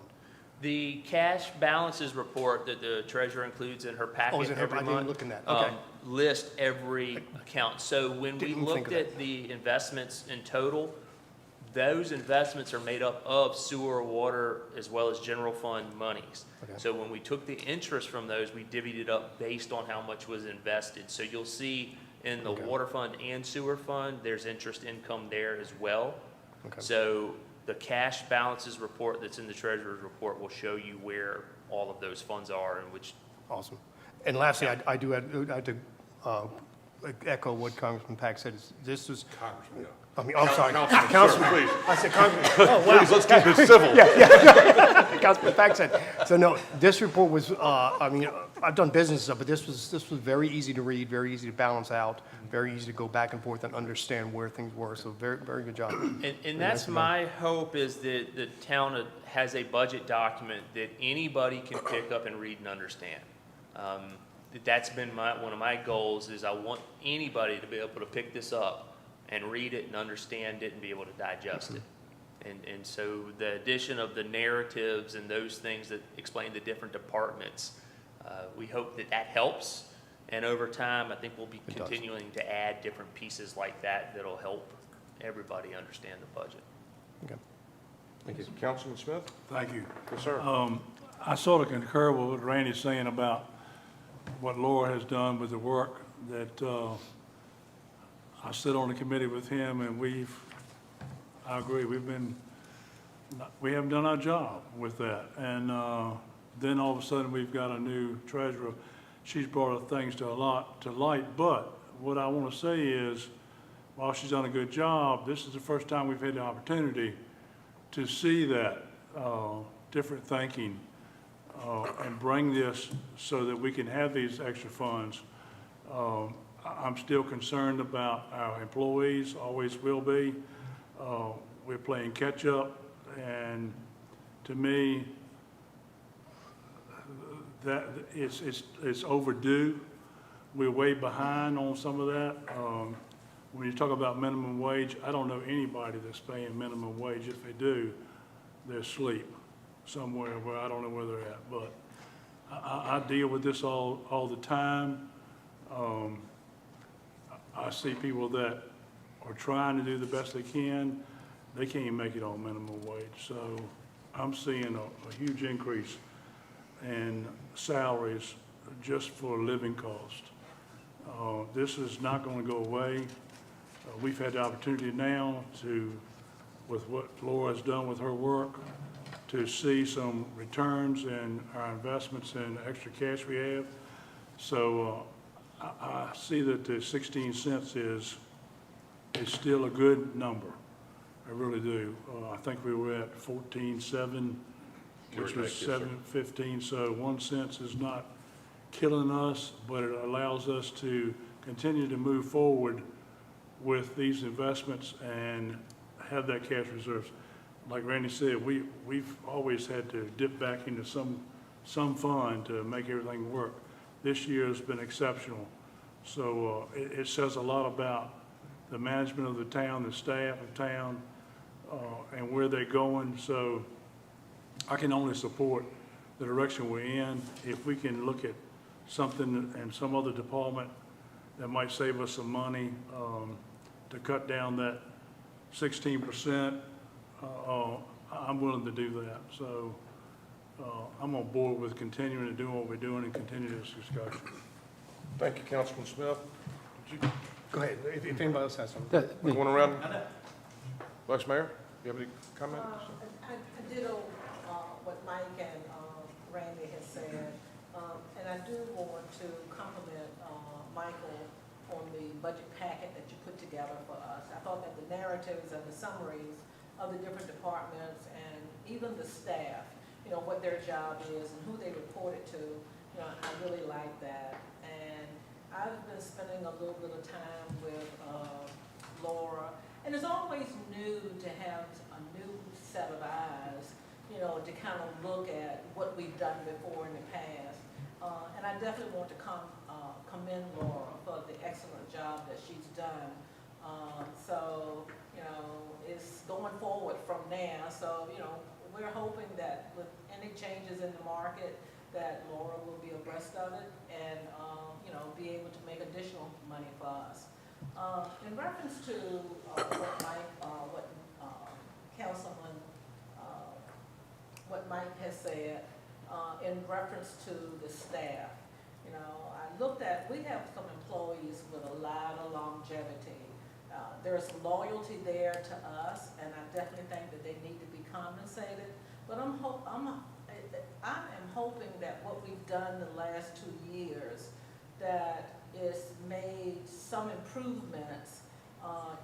The cash balances report that the treasurer includes in her packet is it her? every I month. didn't look in that. Okay. List every account. So when we Didn't think looked of that. at the investments in total, those investments are made up of sewer, water, as well as general fund monies. Okay. So when we took the interest from those, we divvied it up based on how much was invested. So you'll see in the Okay. water fund and sewer fund, there's interest income there as well. Okay. So the cash balances report that's in the treasurer's report will show you where all of those funds are and which. Awesome. And lastly, I do have to echo what Congressman Pack said. This was. Congressman, yeah. I'm sorry. Councilman, please. I said Congressman. Oh, wow. Please, let's keep it civil. Councilman Pack said. So no, this report was, I've done business stuff, but this was very easy to read, very easy to balance out, very easy to go back and forth and understand where things were. So very, very good job. And that's my hope, is that the town has a budget document that anybody can pick up and read and understand. That's been one of my goals, is I want anybody to be able to pick this up and read it and understand it and be able to digest it. And so the addition of the narratives and those things that explain the different departments, we hope that helps. And over time, I think we'll be continuing to add different pieces like that that'll help everybody understand the budget. Okay. Thank you. Councilman Smith? Thank you. Yes, sir. I sort of concur with what Randy's saying about what Laura has done with the work that I sit on the committee with him, and I agree, we haven't done our job with that. And then all of a sudden, we've got a new treasurer. She's brought things to light. But what I want to say is, while she's done a good job, this is the first time we've had the opportunity to see that different thinking and bring this so that we can have these extra funds. I'm still concerned about our employees, always will be. We're playing catch up, and to me, that it's overdue. We're way behind on some of that. When you talk about minimum wage, I don't know anybody that's paying minimum wage. If they do, they're asleep somewhere where I don't know where they're at. But I deal with this all the time. I see people that are trying to do the best they can. They can't even make it on minimum wage. So I'm seeing a huge increase in salaries just for living cost. This is not going to go away. We've had the opportunity now with what Laura has done with her work, to see some returns in our investments in extra cash we have. So I see that the 16 cents is still a good number. I really do. I think we were at 14.7, which was 7.15. So 1 cent is not killing us, but it allows us to continue to move forward with these investments and have that cash reserves. Like Randy said, we've always had to dip back into some fund to make everything work. This year has been exceptional. So it says a lot about the management of the town, the staff of town, and where they're going, so I can only support the direction we're in. If we can look at something in some other department that might save us some money, to cut down that 16%, I'm willing to do that. So I'm on board with continuing to do what we're doing and continue this discussion. Thank you, Councilman Smith. Did you Go ahead, if anybody else has something. going around? Vice Mayor, you have any comments? I ditto what Mike and Randy has said, and I do want to compliment Michael on the budget packet that you put together for us. I thought that the narratives and the summaries of the different departments and even the staff, you know, what their job is and who they report it to, you know, I really like that. And I've been spending a little bit of time with Laura, and it's always new to have a new set of eyes, you know, to kind of look at what we've done before in the past. And I definitely want to commend Laura for the excellent job that she's done. So, you know, it's going forward from there. So, you know, we're hoping that with any changes in the market, that Laura will be abreast of it and, you know, be able to make additional money for us. In reference to what Mike has said, in reference to the staff, you know, I looked at, we have some employees with a lot of longevity. There's loyalty there to us, and I definitely think that they need to be compensated. But I am hoping that what we've done the last 2 years, that it's made some improvements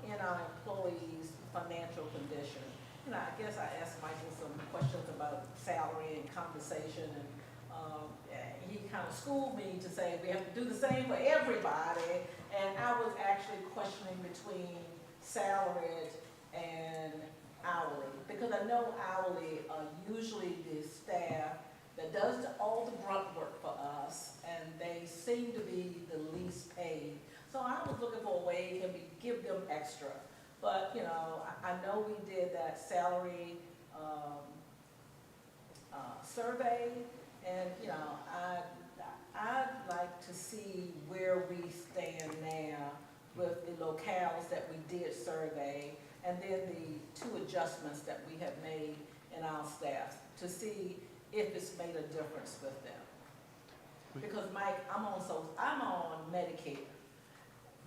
in our employees' financial condition. You know, I guess I asked Michael some questions about salary and compensation, and he kind of schooled me to say we have to do the same for everybody, and I was actually questioning between salaried and hourly, because I know hourly are usually the staff that does all the grunt work for us, and they seem to be the least paid. So I was looking for a way to give them extra. But, you know, I know we did that salary survey, and, you know, I'd like to see where we stand now with the locales that we did survey, and then the 2 adjustments that we have made in our staff to see if it's made a difference with them. Because Mike, I'm on Medicare.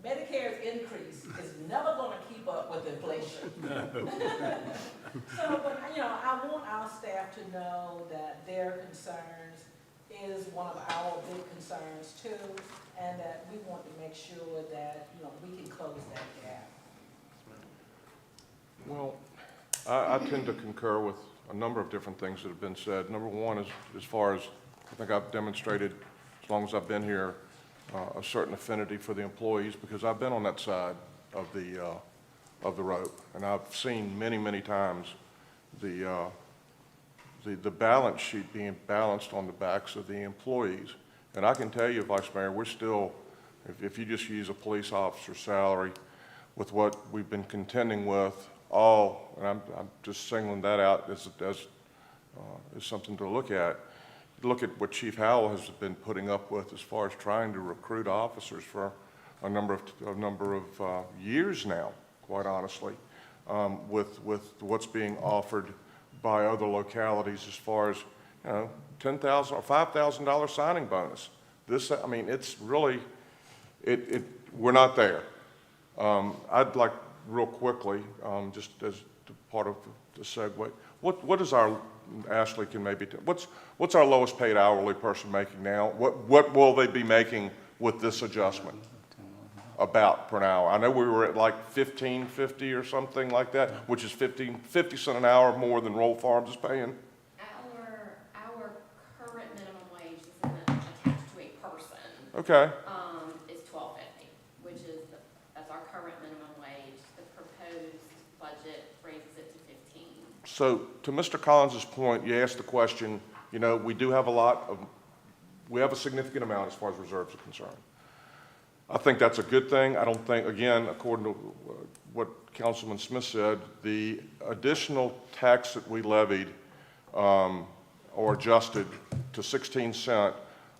Medicare's increase is never gonna keep up with inflation. So, but, you know, I want our staff to know that their concerns is one of our big concerns too, and that we want to make sure that, you know, we can close that gap. Well, I tend to concur with a number of different things that have been said. Number one is, as far as, I think I've demonstrated, as long as I've been here, a certain affinity for the employees, because I've been on that side of the rope, and I've seen many, many times the balance sheet being balanced on the backs of the employees. And I can tell you, Vice Mayor, we're still, if you just use a police officer's salary with what we've been contending with, and I'm just singling that out as something to look at. Look at what Chief Howell has been putting up with as far as trying to recruit officers for a number of years now, quite honestly, with what's being offered by other localities as far as, you know, $10,000 or $5,000 signing bonus. This, I mean, it's really, we're not there. I'd like real quickly, just as part of the segue, what is our, Ashley can maybe, what's our lowest paid hourly person making now? What will they be making with this adjustment? About per hour. I know we were at like $15.50 or something like that, which is 50 cents an hour more than Roll Farms is paying. Our current minimum wage isn't attached to a person. Okay. Is $12.50, which is that's our current minimum wage. The proposed budget raises it to $15. So to Mr. Collins's point, you asked the question, you know, we have a significant amount as far as reserves are concerned. I think that's a good thing. I don't think, again, according to what Councilman Smith said, the additional tax that we levied or adjusted to 16 cent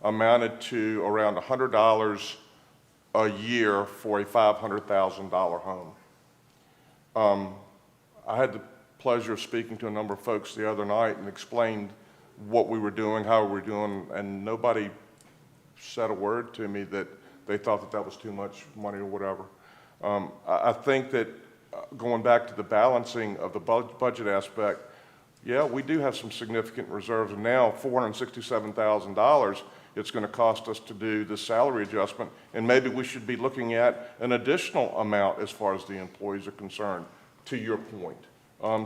amounted to around $100 a year for a $500,000 home. I had the pleasure of speaking to a number of folks the other night and explained what we were doing, how we were doing, and nobody said a word to me that they thought that that was too much money or whatever. I think that going back to the balancing of the budget aspect, yeah, we do have some significant reserves, and now $467,000 it's going to cost us to do this salary adjustment, and maybe we should be looking at an additional amount as far as the employees are concerned, to your point.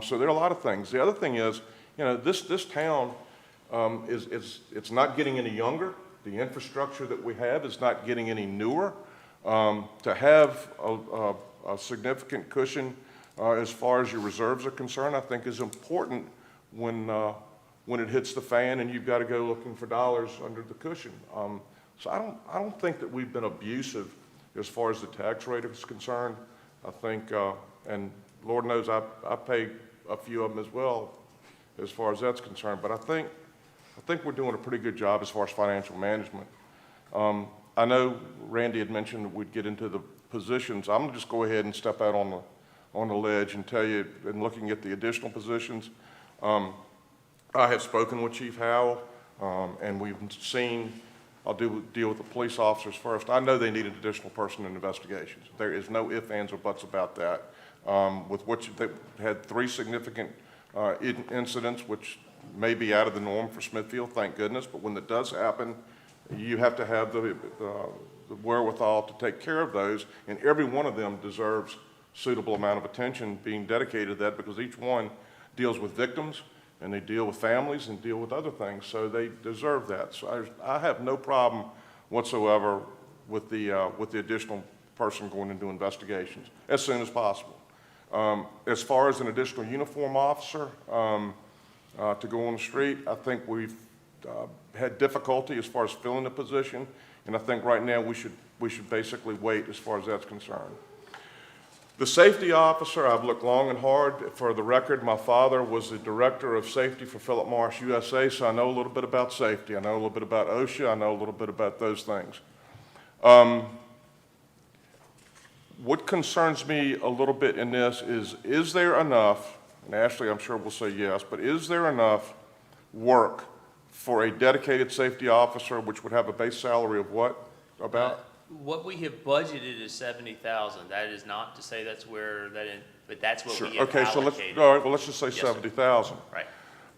So there are a lot of things. The other thing is, you know, this town it's not getting any younger. The infrastructure that we have is not getting any newer. To have a significant cushion as far as your reserves are concerned, I think is important when it hits the fan and you've got to go looking for dollars under the cushion. So I don't think that we've been abusive as far as the tax rate is concerned. I think, and Lord knows I pay a few of them as well as far as that's concerned, but I think we're doing a pretty good job as far as financial management. I know Randy had mentioned that we'd get into the positions. I'm gonna just go ahead and step out on the ledge and tell you, in looking at the additional positions, I have spoken with Chief Howell, and we've seen, I'll deal with the police officers first. I know they need an additional person in investigations. There is no ifs, ands, or buts about that. With which they had 3 significant incidents, which may be out of the norm for Smithfield, thank goodness, but when it does happen, you have to have the wherewithal to take care of those, and every one of them deserves suitable amount of attention being dedicated to that, because each one deals with victims, and they deal with families and deal with other things, so they deserve that. So I have no problem whatsoever with the additional person going into investigations as soon as possible. As far as an additional uniform officer to go on the street, I think we've had difficulty as far as filling the position, and I think right now we should basically wait as far as that's concerned. The safety officer, I've looked long and hard. For the record, my father was the director of safety for Philip Morris USA, so I know a little bit about safety. I know a little bit about OSHA. I know a little bit about those things. What concerns me a little bit in this is there enough, and Ashley I'm sure will say yes, but is there enough work for a dedicated safety officer, which would have a base salary of what, about? What we have budgeted is 70,000. That is not to say that's where but that's what Sure. we have Okay, so allocated. all right, well, let's just say Yes, sir. 70,000. Right.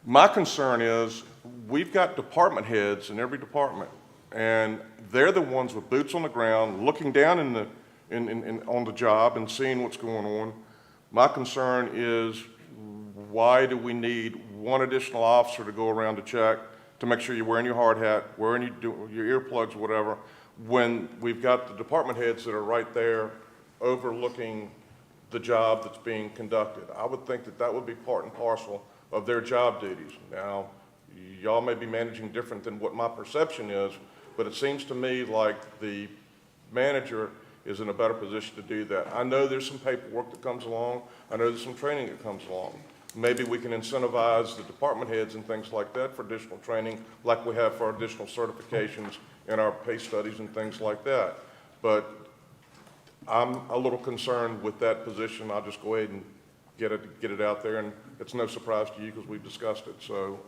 My concern is, we've got department heads in every department, and they're the ones with boots on the ground, looking down on the job and seeing what's going on. My concern is, why do we need one additional officer to go around to check, to make sure you're wearing your hard hat, wearing your earplugs, whatever, when we've got the department heads that are right there overlooking the job that's being conducted? I would think that that would be part and parcel of their job duties. Now, y'all may be managing different than what my perception is, but it seems to me like the manager is in a better position to do that. I know there's some paperwork that comes along. I know there's some training that comes along. Maybe we can incentivize the department heads and things like that for additional training, like we have for additional certifications in our pay studies and things like that. But I'm a little concerned with that position. I'll just go ahead and get it out there, and it's no surprise to you because we've discussed it. So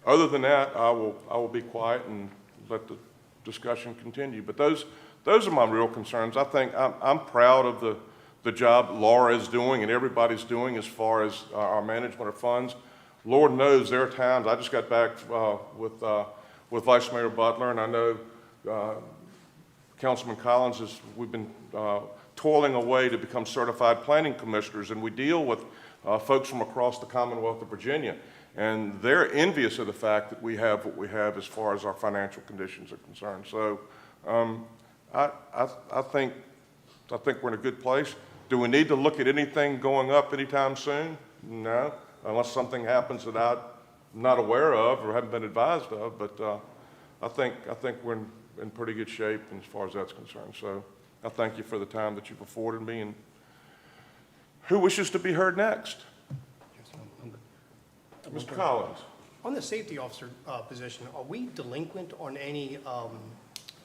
other than that, I will be quiet and let the discussion continue. But those are my real concerns. I think I'm proud of the job Laura is doing and everybody's doing as far as our management of funds. Lord knows there are times, I just got back with Vice Mayor Butler, and I know Councilman Collins we've been toiling away to become certified planning commissioners, and we deal with folks from across the Commonwealth of Virginia, and they're envious of the fact that we have what we have as far as our financial conditions are concerned. So I think we're in a good place. Do we need to look at anything going up anytime soon? No, unless something happens that I'm not aware of or haven't been advised of. But I think we're in pretty good shape as far as that's concerned. So I thank you for the time that you've afforded me, and Who wishes to be heard next? Mr. Collins? On the safety officer position, are we delinquent on any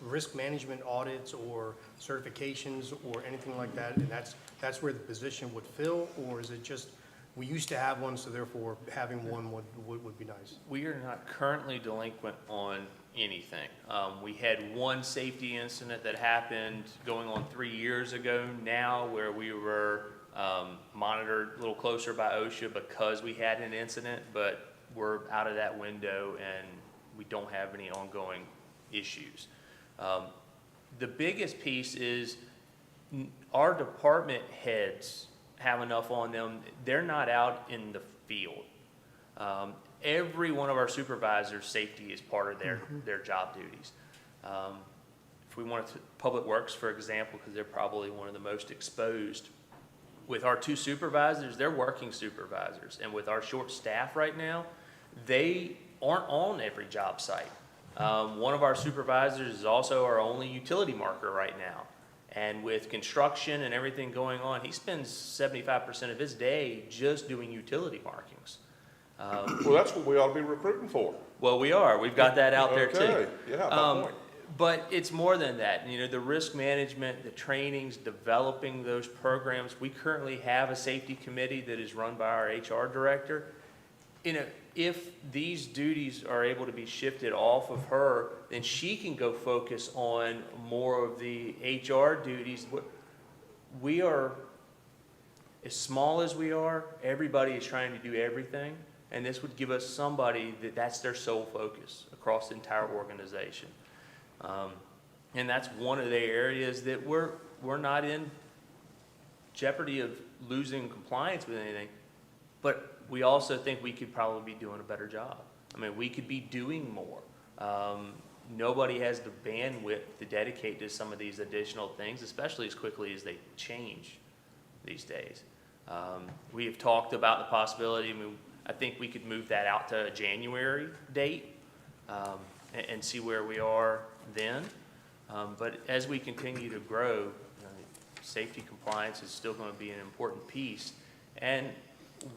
risk management audits or certifications or anything like that? And that's where the position would fill, or is it just, we used to have one, so therefore having one would be nice? We are not currently delinquent on anything. We had one safety incident that happened going on 3 years ago now, where we were monitored a little closer by OSHA because we had an incident, but we're out of that window and we don't have any ongoing issues. The biggest piece is our department heads have enough on them. They're not out in the field. Every one of our supervisors' safety is part of their job duties. If we wanted to, Public Works, for example, because they're probably one of the most exposed. With our 2 supervisors, they're working supervisors. And with our short staff right now, they aren't on every job site. One of our supervisors is also our only utility marker right now. And with construction and everything going on, he spends 75% of his day just doing utility markings. Well, that's what we ought to be recruiting for. Well, we are. We've got that out there too. Okay, yeah, my point. But it's more than that. You know, the risk management, the trainings, developing those programs. We currently have a safety committee that is run by our HR director. You know, if these duties are able to be shifted off of her, then she can go focus on more of the HR duties. We are, as small as we are, everybody is trying to do everything. And this would give us somebody that's their sole focus across the entire organization. And that's one of the areas that we're not in jeopardy of losing compliance with anything, but we also think we could probably be doing a better job. I mean, we could be doing more. Nobody has the bandwidth to dedicate to some of these additional things, especially as quickly as they change these days. We have talked about the possibility, I mean, I think we could move that out to a January date and see where we are then. But as we continue to grow, safety compliance is still going to be an important piece. And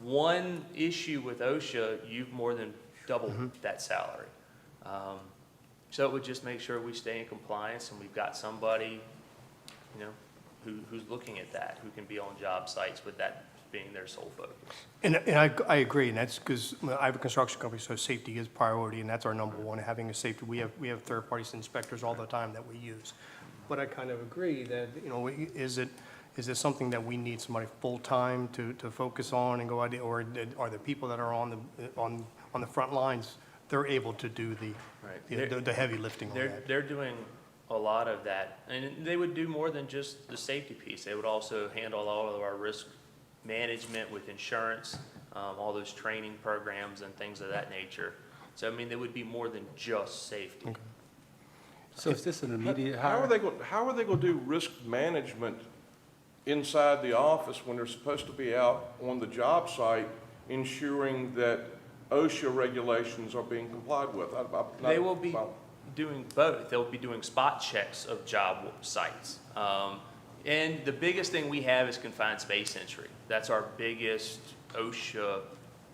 one issue with OSHA, you've more than doubled that salary. So it would just make sure we stay in compliance and we've got somebody, who's looking at that, who can be on job sites with that being their sole focus. And I agree, and that's because I have a construction company, so safety is priority, and that's our number one, having a safety. We have third-party inspectors all the time that we use. But I kind of agree that, is this something that we need somebody full-time to focus on and go out, or are the people that are on the front lines, they're able to do the heavy lifting on that? They're doing a lot of that, and they would do more than just the safety piece. They would also handle all of our risk management with insurance, all those training programs and things of that nature. So, I mean, there would be more than just safety. Okay. So is this an immediate How are hire? they going to do risk management inside the office when they're supposed to be out on the job site ensuring that OSHA regulations are being complied with? They will be doing both. They'll be doing spot checks of job sites. And the biggest thing we have is confined space entry. That's our biggest OSHA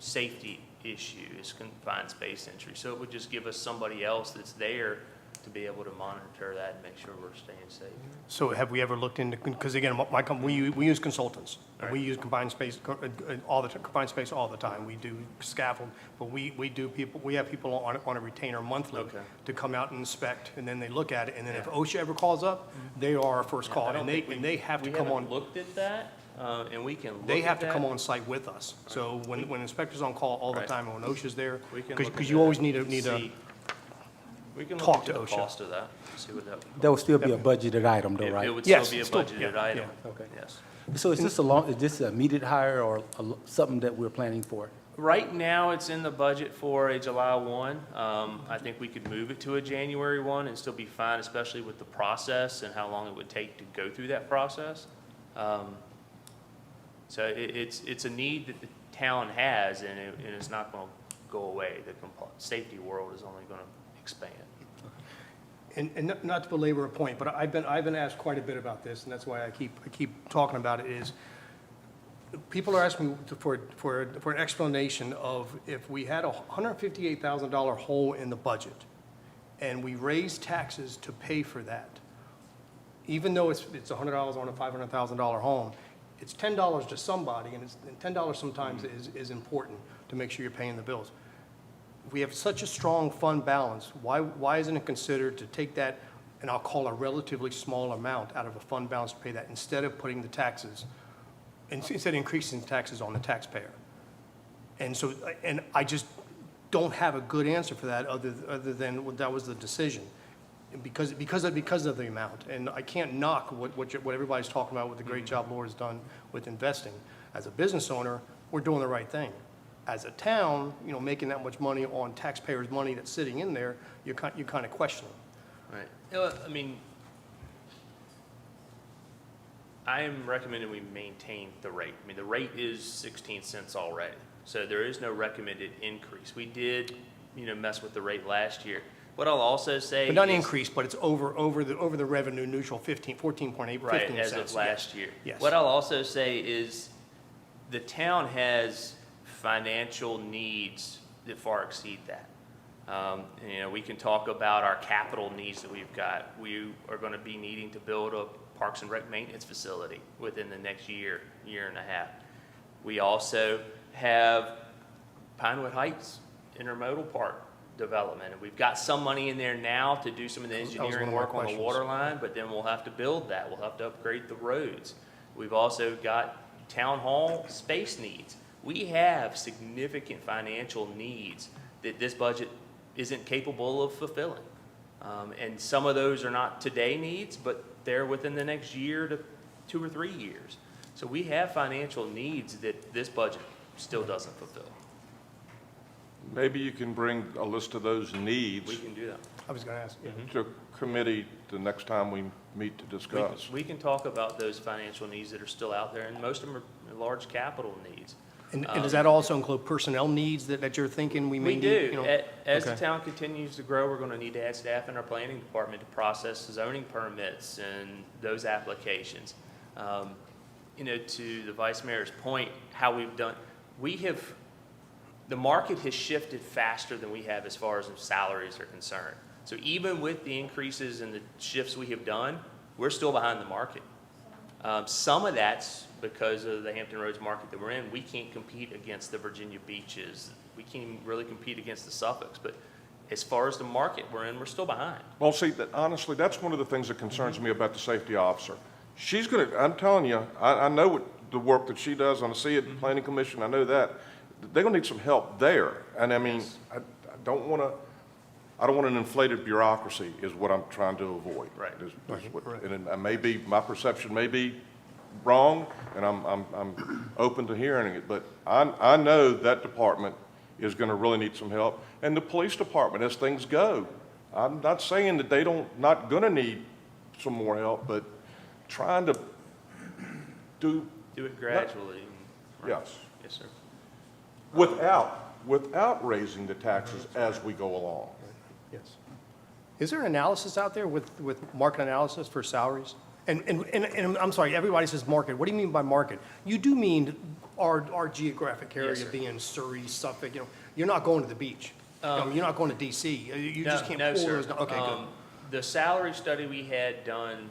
safety issue, is confined space entry. So it would just give us somebody else that's there to be able to monitor that and make sure we're staying safe. So have we ever looked into, because again, my company, we use consultants. Right. We use confined space all the time. We do scaffold, but we have people on a retainer monthly Okay. to come out and inspect, and then they look at it, and then if OSHA ever calls up, they are our first call, and they have to come on. We haven't looked at that, and we can look at that. They have to come on site with us. So when inspectors on call all the Right. time, and when OSHA's there, We can look at because you that always and need a see- We can talk look to into the OSHA. cost of that, see what that. That would still be a budgeted item though, It right? would Yes, still be a still, budgeted yeah, item. yeah. Okay. Yes. So is this an immediate hire or something that we're planning for? Right now, it's in the budget for a July 1. I think we could move it to a January 1 and still be fine, especially with the process and how long it would take to go through that process. So it's a need that the town has, and it's not going to go away. The safety world is only going to expand. And not to belabor a point, but I've been asked quite a bit about this, and that's why I keep talking about it, is people are asking for an explanation of if we had a $158,000 hole in the budget, and we raised taxes to pay for that, even though it's $100 on a $500,000 home, it's $10 to somebody, and $10 sometimes is important to make sure you're paying the bills. If we have such a strong fund balance, why isn't it considered to take that, and I'll call a relatively small amount out of a fund balance to pay that, instead of putting the taxes, instead of increasing the taxes on the taxpayer? And so, and I just don't have a good answer for that other than that was the decision. Because of the amount. And I can't knock what everybody's talking about with the great job Laura's done with investing. As a business owner, we're doing the right thing. As a town, you know, making that much money on taxpayers' money that's sitting in there, you're kind of questioning. Right. You know, I mean, I am recommending we maintain the rate. I mean, the rate is 16 cents already, so there is no recommended increase. We did, you know, mess with the rate last year. What I'll also say But not is, increase, but it's over the revenue neutral 14.8, right, 15 as cents. of last year. Yes. What I'll also say is the town has financial needs that far exceed that. You know, we can talk about our capital needs that we've got. We are going to be needing to build a Parks and Rec maintenance facility within the next year and a half. We also have Pinewood Heights Intermodal Park development, and we've got some money in there now to do some of the engineering work on the water line, but then we'll have to build that. We'll have to upgrade the roads. We've also got town hall space needs. We have significant financial needs that this budget isn't capable of fulfilling. And some of those are not today needs, but they're within the next year to 2 or 3 years. So we have financial needs that this budget still doesn't fulfill. Maybe you can bring a list of those needs We can do that. I was going to ask. to committee the next time we meet to discuss. We can talk about those financial needs that are still out there, and most of them are large capital needs. And does that also include personnel needs that you're thinking we may We need? do. You know? As the Okay. town continues to grow, we're going to need to add staff in our planning department to process zoning permits and those applications. You know, to the vice mayor's point, how we've done, the market has shifted faster than we have as far as salaries are concerned. So even with the increases and the shifts we have done, we're still behind the market. Some of that's because of the Hampton Roads market that we're in. We can't compete against the Virginia Beaches. We can't even really compete against the Suffolks. But as far as the market we're in, we're still behind. Well, see, honestly, that's one of the things that concerns me about the safety officer. She's going to, I'm telling you, I know what the work that she does, I see it in the planning commission, I know that. They're going to need some help there. And I mean, Yes. I don't want an inflated bureaucracy is what I'm trying to avoid. Right. And it may be, my perception may be wrong, and I'm open to hearing it, but I know that department is going to really need some help. And the police department, as things go, I'm not saying that they not going to need some more help, but trying to do, Do it gradually. yes, Yes, sir. without raising the taxes as we go along. Yes. Is there an analysis out there with market analysis for salaries? And I'm sorry, everybody says market. What do you mean by market? You do mean our geographic area Yes, sir. being Surrey, Suffolk, you know, you're not going to the beach. You're not going to DC. You just can't No, pull sir. those. Okay, good. The salary study we had done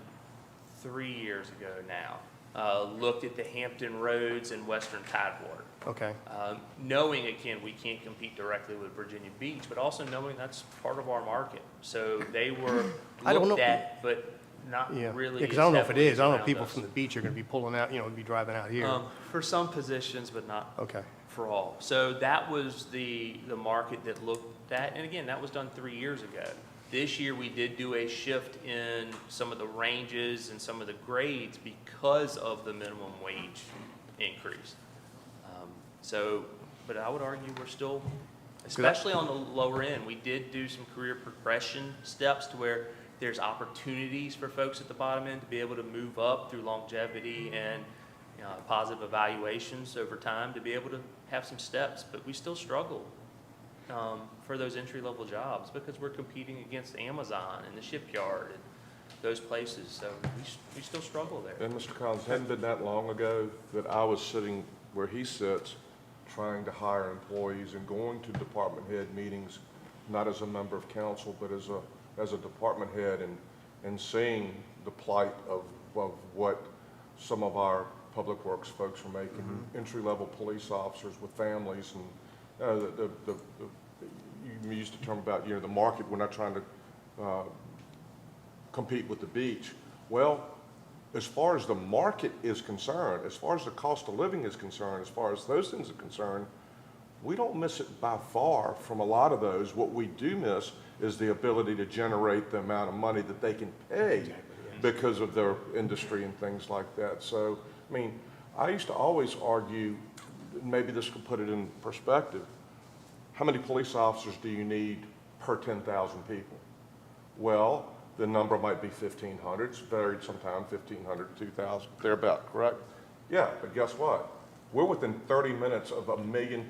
3 years ago now looked at the Hampton Roads and Western Tidewater. Okay. Knowing, again, we can't compete directly with Virginia Beach, but also knowing that's part of our market. So they were I don't looked know. at, but not Yeah. really. Because I don't know if it as is. I don't know if heavily people around from us. the beach are going to be pulling out, you know, be driving out here. For some positions, but not Okay. for all. So that was the market that looked at, and again, that was done 3 years ago. This year, we did do a shift in some of the ranges and some of the grades because of the minimum wage increase. But I would argue we're still, especially on the lower end, we did do some career progression steps to where there's opportunities for folks at the bottom end to be able to move up through longevity and positive evaluations over time to be able to have some steps, but we still struggle for those entry-level jobs because we're competing against Amazon and the shipyard those places, so we still struggle there. And Mr. Collins, hadn't been that long ago that I was sitting where he sits, trying to hire employees and going to department head meetings, not as a member of council, but as a department head, and seeing the plight of what some of our public works folks are making, entry-level police officers with families, and you used the term about, the market, we're not trying to compete with the beach. Well, as far as the market is concerned, as far as the cost of living is concerned, as far as those things are concerned, we don't miss it by far from a lot of those. What we do miss is the ability to generate the amount of money that they can pay because of their industry and things like that. So, I mean, I used to always argue, maybe this could put it in perspective, how many police officers do you need per 10,000 people? Well, the number might be 1,500, it's varied sometime, 1,500, 2,000, thereabout, correct? Yeah, but guess what? We're within 30 minutes of 1 million+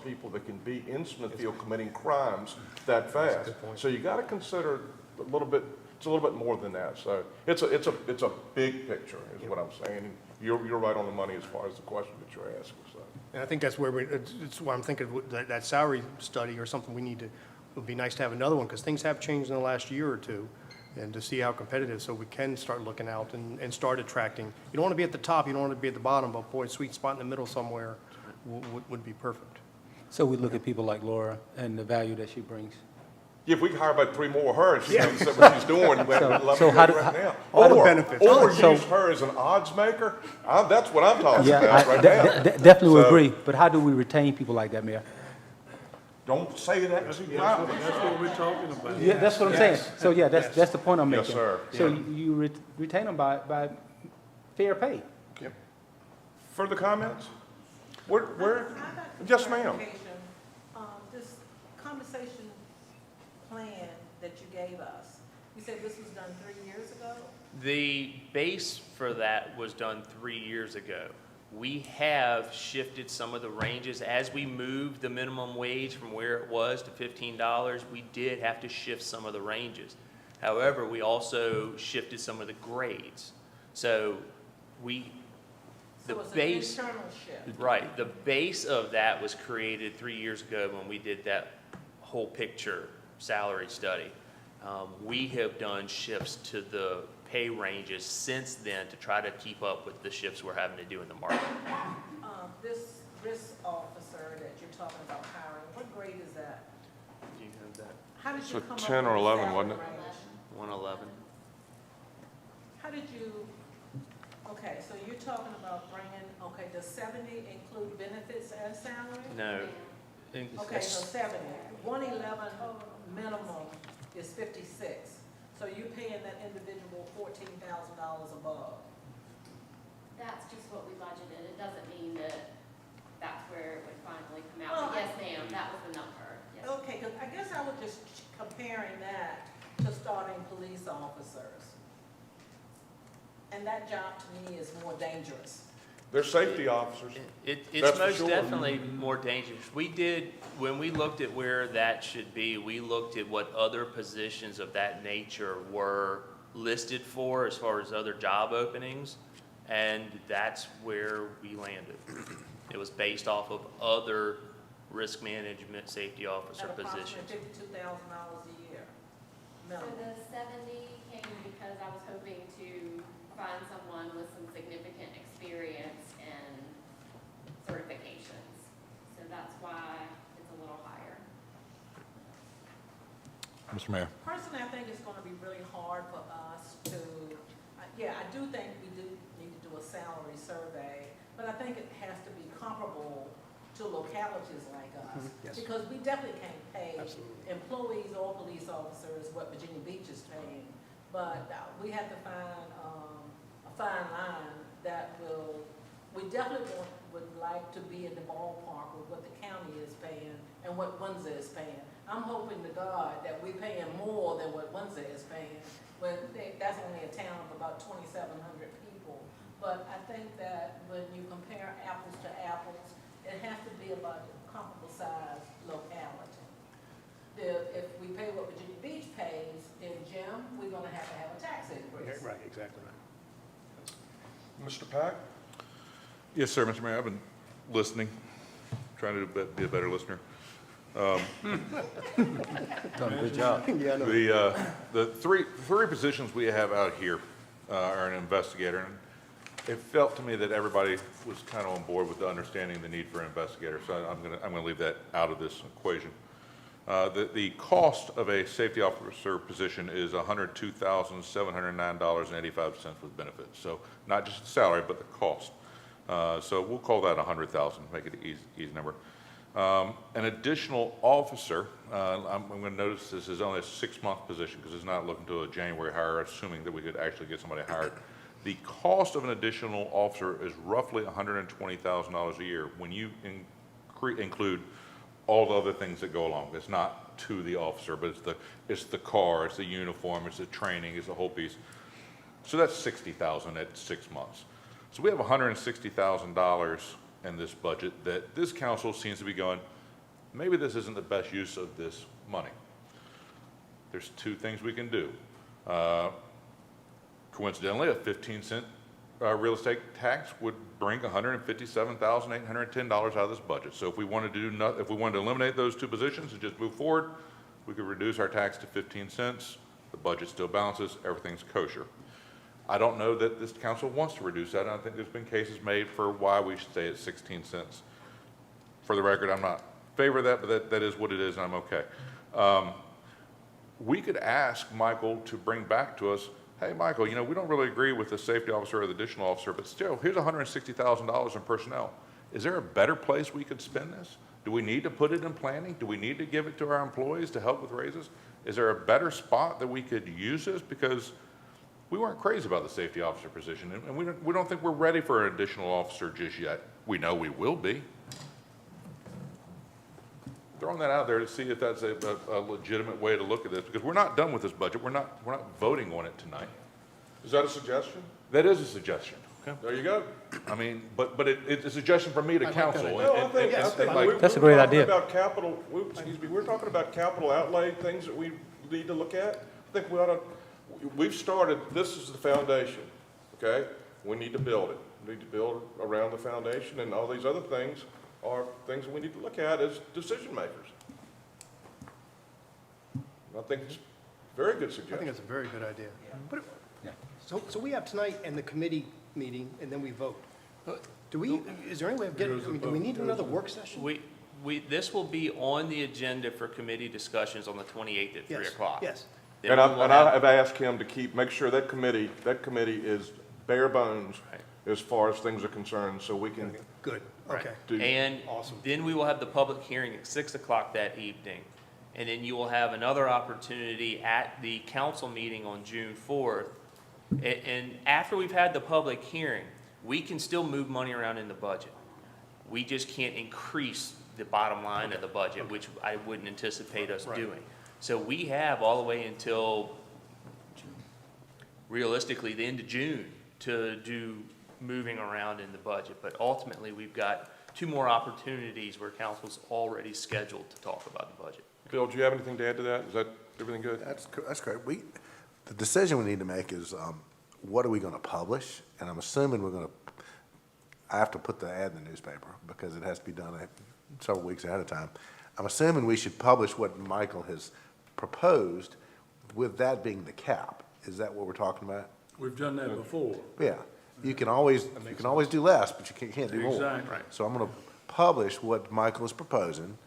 people that can be in Smithfield committing crimes that fast. So you got to consider a little bit, it's a little bit more than that. So it's a big picture is what I'm saying. And you're right on the money as far as the question that you're asking. So. And I think that's where it's why I'm thinking that salary study or something we need to, it would be nice to have another one, because things have changed in the last year or two, and to see how competitive, so we can start looking out and start attracting. You don't want to be at the top, you don't want to be at the bottom, but boy, a sweet spot in the middle somewhere would be perfect. So we look at people like Laura and the value that she brings. Yeah, if we could hire about 3 more of her, and she knows what she's doing, we'd love to do how it do- right now. all the benefits. Or So- use her as an odds maker. That's what I'm talking Yeah, about right now. definitely would So- agree, but how do we retain people like that, Mayor? Don't say that too loudly. That's what we're talking about. Yeah, that's what I'm saying. So, yeah, that's the point I'm Yes, making. sir. So you retain them by fair pay. Further comments? Where, I'd like yes, some ma'am. clarification. This compensation plan that you gave us, you said this was done 3 years ago? The base for that was done 3 years ago. We have shifted some of the ranges. As we moved the minimum wage from where it was to $15, we did have to shift some of the ranges. However, we also shifted some of the grades. So the So it's base, an internal shift. right, the base of that was created 3 years ago when we did that whole picture salary study. We have done shifts to the pay ranges since then to try to keep up with the shifts we're having to do in the market. This risk officer that you're talking about hiring, what grade is that? Do you have that? How did you So come up 10 or with the 11, salary wasn't it? range? 111. How did you, okay, so you're talking about bringing, okay, does 70 include benefits and salary? No. Okay, so 70. 111 minimum is 56. So you're paying that individual $14,000 above. That's just what we budgeted. It doesn't mean that that's where it would finally come Well, out. But yes, ma'am, that was the number. Yes. Okay, because I guess I was just comparing that to starting police officers. And that job to me is more dangerous. They're safety officers. It's That's for most sure. definitely more dangerous. We did, when we looked at where that should be, we looked at what other positions of that nature were listed for as far as other job openings, and that's where we landed. It was based off of other risk management, safety officer At positions. approximately $52,000 a year So minimum. the 70 came because I was hoping to find someone with some significant experience and certifications. So that's why it's a little higher. Mr. Mayor. Personally, I think it's going to be really hard for us to, yeah, I do think we do need to do a salary survey, but I think it has to be comparable to localities like us. Yes. Because we definitely can't pay Absolutely. employees or police officers what Virginia Beach is paying. But we have to find a fine line that will, we definitely would like to be in the ballpark with what the county is paying and what Windsor is paying. I'm hoping to God that we're paying more than what Windsor is paying, when that's only a town of about 2,700 people. But I think that when you compare apples to apples, it has to be about a comparable size locality. if we pay what Virginia Beach pays, then Jim, we're gonna have a tax increase. Right, exactly right. Mr. Pack? Yes, sir, Mr. Mayor, I've been listening, trying to be a better listener. Done a good job. Yeah, I know. The three positions we have out here are an investigator, and it felt to me that everybody was kind of on board with the understanding the need for an investigator, so I'm gonna leave that out of this equation. The cost of a safety officer position is $102,709.85 with benefits, so not just the salary, but the cost. So we'll call that $100,000, make it an easy number. An additional officer, I'm going to notice this is only a 6-month position because it's not looking to a January hire, assuming that we could actually get somebody hired. The cost of an additional officer is roughly $120,000 a year when you include all the other things that go along. It's not to the officer, but it's the car, it's the uniform, it's the training, it's the whole piece. So that's $60,000 at 6 months. So we have $160,000 in this budget that this council seems to be going, maybe this isn't the best use of this money. There's two things we can do. Coincidentally, a 15-cent real estate tax would bring $157,810 out of this budget. So if we wanted to if we wanted to eliminate those two positions and just move forward, we could reduce our tax to 15 cents. The budget still balances, everything's kosher. I don't know that this council wants to reduce that, and I think there's been cases made for why we should stay at 16 cents. For the record, I'm not in favor of that, but that is what it is, and I'm okay. We could ask Michael to bring back to us, hey, Michael, you know, we don't really agree with the safety officer or the additional officer, but still, here's $160,000 in personnel. Is there a better place we could spend this? Do we need to put it in planning? Do we need to give it to our employees to help with raises? Is there a better spot that we could use this? Because we weren't crazy about the safety officer position, and we don't think we're ready for an additional officer just yet. We know we will be. Throwing that out there to see if that's a legitimate way to look at this, because we're not done with this budget. We're not voting on it tonight. Is that a suggestion? That is a suggestion. Okay. There you go. I mean, but it's a suggestion from me to council. No, I think That's a great idea. We're talking about capital outlay, things that we need to look at. I think we ought to, we've started, this is the foundation, okay? We need to build it. We need to build around the foundation, and all these other things are things that we need to look at as decision makers. I think it's a very good I suggestion. think that's a very good idea. But so we have tonight and the committee meeting, and then we vote. Is there any way of getting, I mean, do we need another work session? This will be on the agenda for committee discussions on the 28th at 3 Yes, o'clock. yes. Then And we will I've asked him to make sure that committee is bare bones Right. as far as things are concerned, so we can Good, Right. okay. do. And Awesome. then we will have the public hearing at 6 o'clock that evening. And then you will have another opportunity at the council meeting on June 4th. And after we've had the public hearing, we can still move money around in the budget. We just can't increase the bottom line of the budget, which I wouldn't anticipate us doing. So we have all the way until realistically the end of June to do moving around in the budget. But ultimately, we've got 2 more opportunities where council's already scheduled to talk about the budget. Bill, do you have anything to add to that? Is that everything good? That's great. The decision we need to make is, what are we gonna publish? And I'm assuming I have to put the ad in the newspaper because it has to be done several weeks ahead of time. I'm assuming we should publish what Michael has proposed, with that being the cap. Is that what we're talking about? We've done that before. Yeah. You can always do less, but you can't do more. Exactly. Right. So I'm gonna publish what Michael is proposing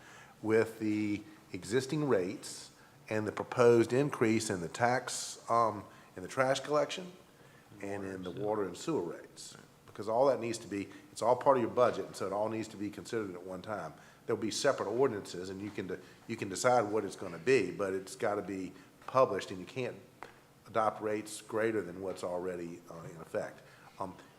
with the existing rates and the proposed increase in the tax, in the trash collection and in the water and sewer rates. Because all that needs to be, it's all part of your budget, and so it all needs to be considered at one time. There'll be separate ordinances, and you can decide what it's gonna be, but it's gotta be published, and you can't adopt rates greater than what's already in effect.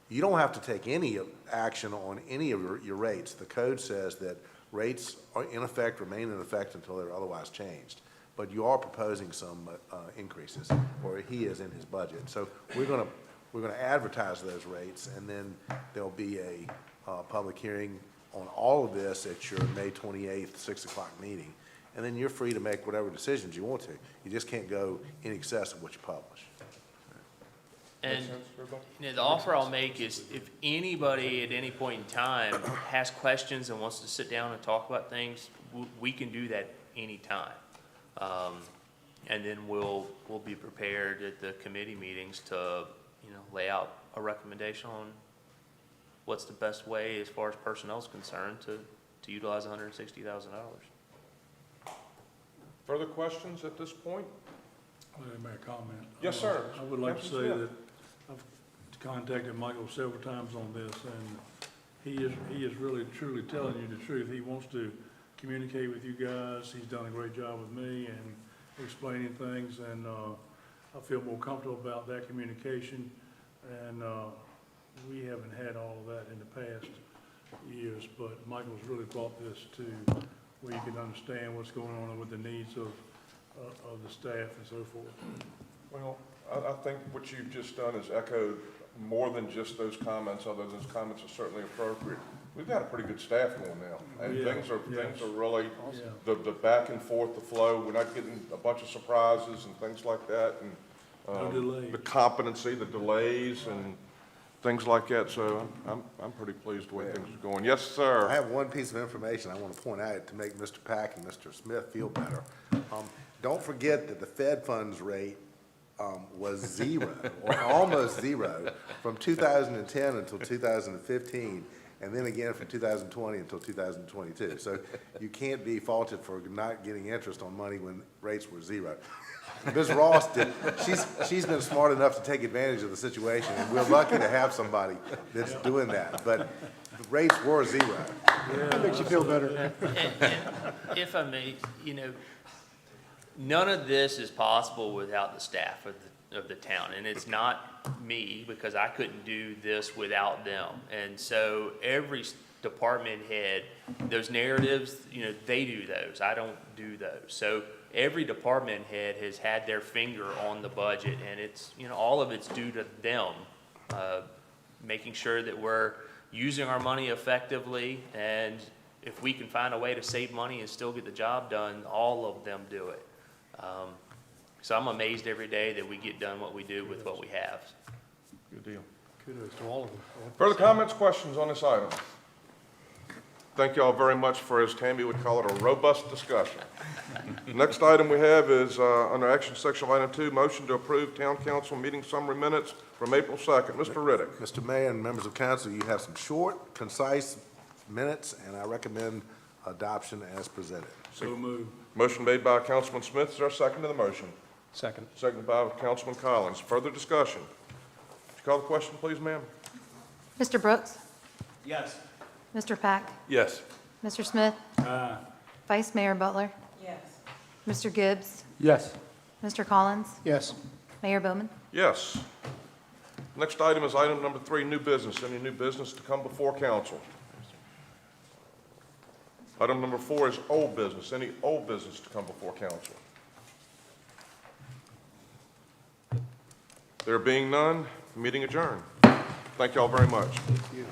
You don't have to take any action on any of your rates. The code says that rates are in effect, remain in effect until they're otherwise changed. But you are proposing some increases, or he is in his budget. So we're gonna advertise those rates, and then there'll be a public hearing on all of this at your May 28th, 6 o'clock meeting. and then you're free to make whatever decisions you want to. You just can't go in excess of what you publish. And, Makes sense, everybody? you know, the offer I'll make is if anybody at any point in time has questions and wants to sit down and talk about things, we can do that anytime. And then we'll be prepared at the committee meetings to, you know, lay out a recommendation on what's the best way as far as personnel is concerned to utilize $160,000. Further questions at this point? Let me make a comment. Yes, sir. I would like to say Councilman that I've contacted Michael several times on this, and he is really truly telling you the truth. He wants to communicate with you guys. He's done a great job with me and explaining things, and I feel more comfortable about that communication. And we haven't had all of that in the past years, but Michael's really brought this to where you can understand what's going on with the needs of the staff and so forth. Well, I think what you've just done is echoed more than just those comments, although those comments are certainly appropriate. We've got a pretty good staff going now, and Yeah, things are yes. really, Yeah. the back and forth, the flow, we're not getting a bunch of surprises and things like that, and No delay. the competency, the delays, and things like that, so I'm pretty pleased the way things are going. Yes, I sir. have one piece of information I want to point out to make Mr. Pack and Mr. Smith feel better. Don't forget that the Fed funds rate was zero, or almost zero, from 2010 until 2015, and then again from 2020 until 2022. So you can't be faulted for not getting interest on money when rates were zero. Ms. Ross she's been smart enough to take advantage of the situation, and we're lucky to have somebody that's doing that. But the rates were zero. That makes you feel better. And if I may, you know, none of this is possible without the staff of the town. And it's not me, because I couldn't do this without them. And so every department head, those narratives, you know, they do those. I don't do those. So every department head has had their finger on the budget, and it's, you know, all of it's due to them, making sure that we're using our money effectively, and if we can find a way to save money and still get the job done, all of them do it. So I'm amazed every day that we get done what we do with what we have. Good deal. Kudos to all of them. Further comments, questions on this item? Thank you all very much for, as Tammy would call it, a robust discussion. Next item we have is under action section of item 2, motion to approve town council meeting summary minutes from April 2nd. Mr. Riddick. Mr. Mayor and members of council, you have some short, concise minutes, and I recommend adoption as presented. So moved. Motion made by Councilman Smith. Is there a second to the motion? Second. Seconded by Councilman Collins. Further discussion? Would you call the question, please, ma'am? Mr. Brooks? Yes. Mr. Pack? Yes. Mr. Smith? Aye. Vice Mayor Butler? Yes. Mr. Gibbs? Yes. Mr. Collins? Yes. Mayor Bowman? Yes. Next item is item number 3, new business. Any new business to come before council? Item number 4 is old business. Any old business to come before council? There being none, meeting adjourned. Thank you all very much. Thank you.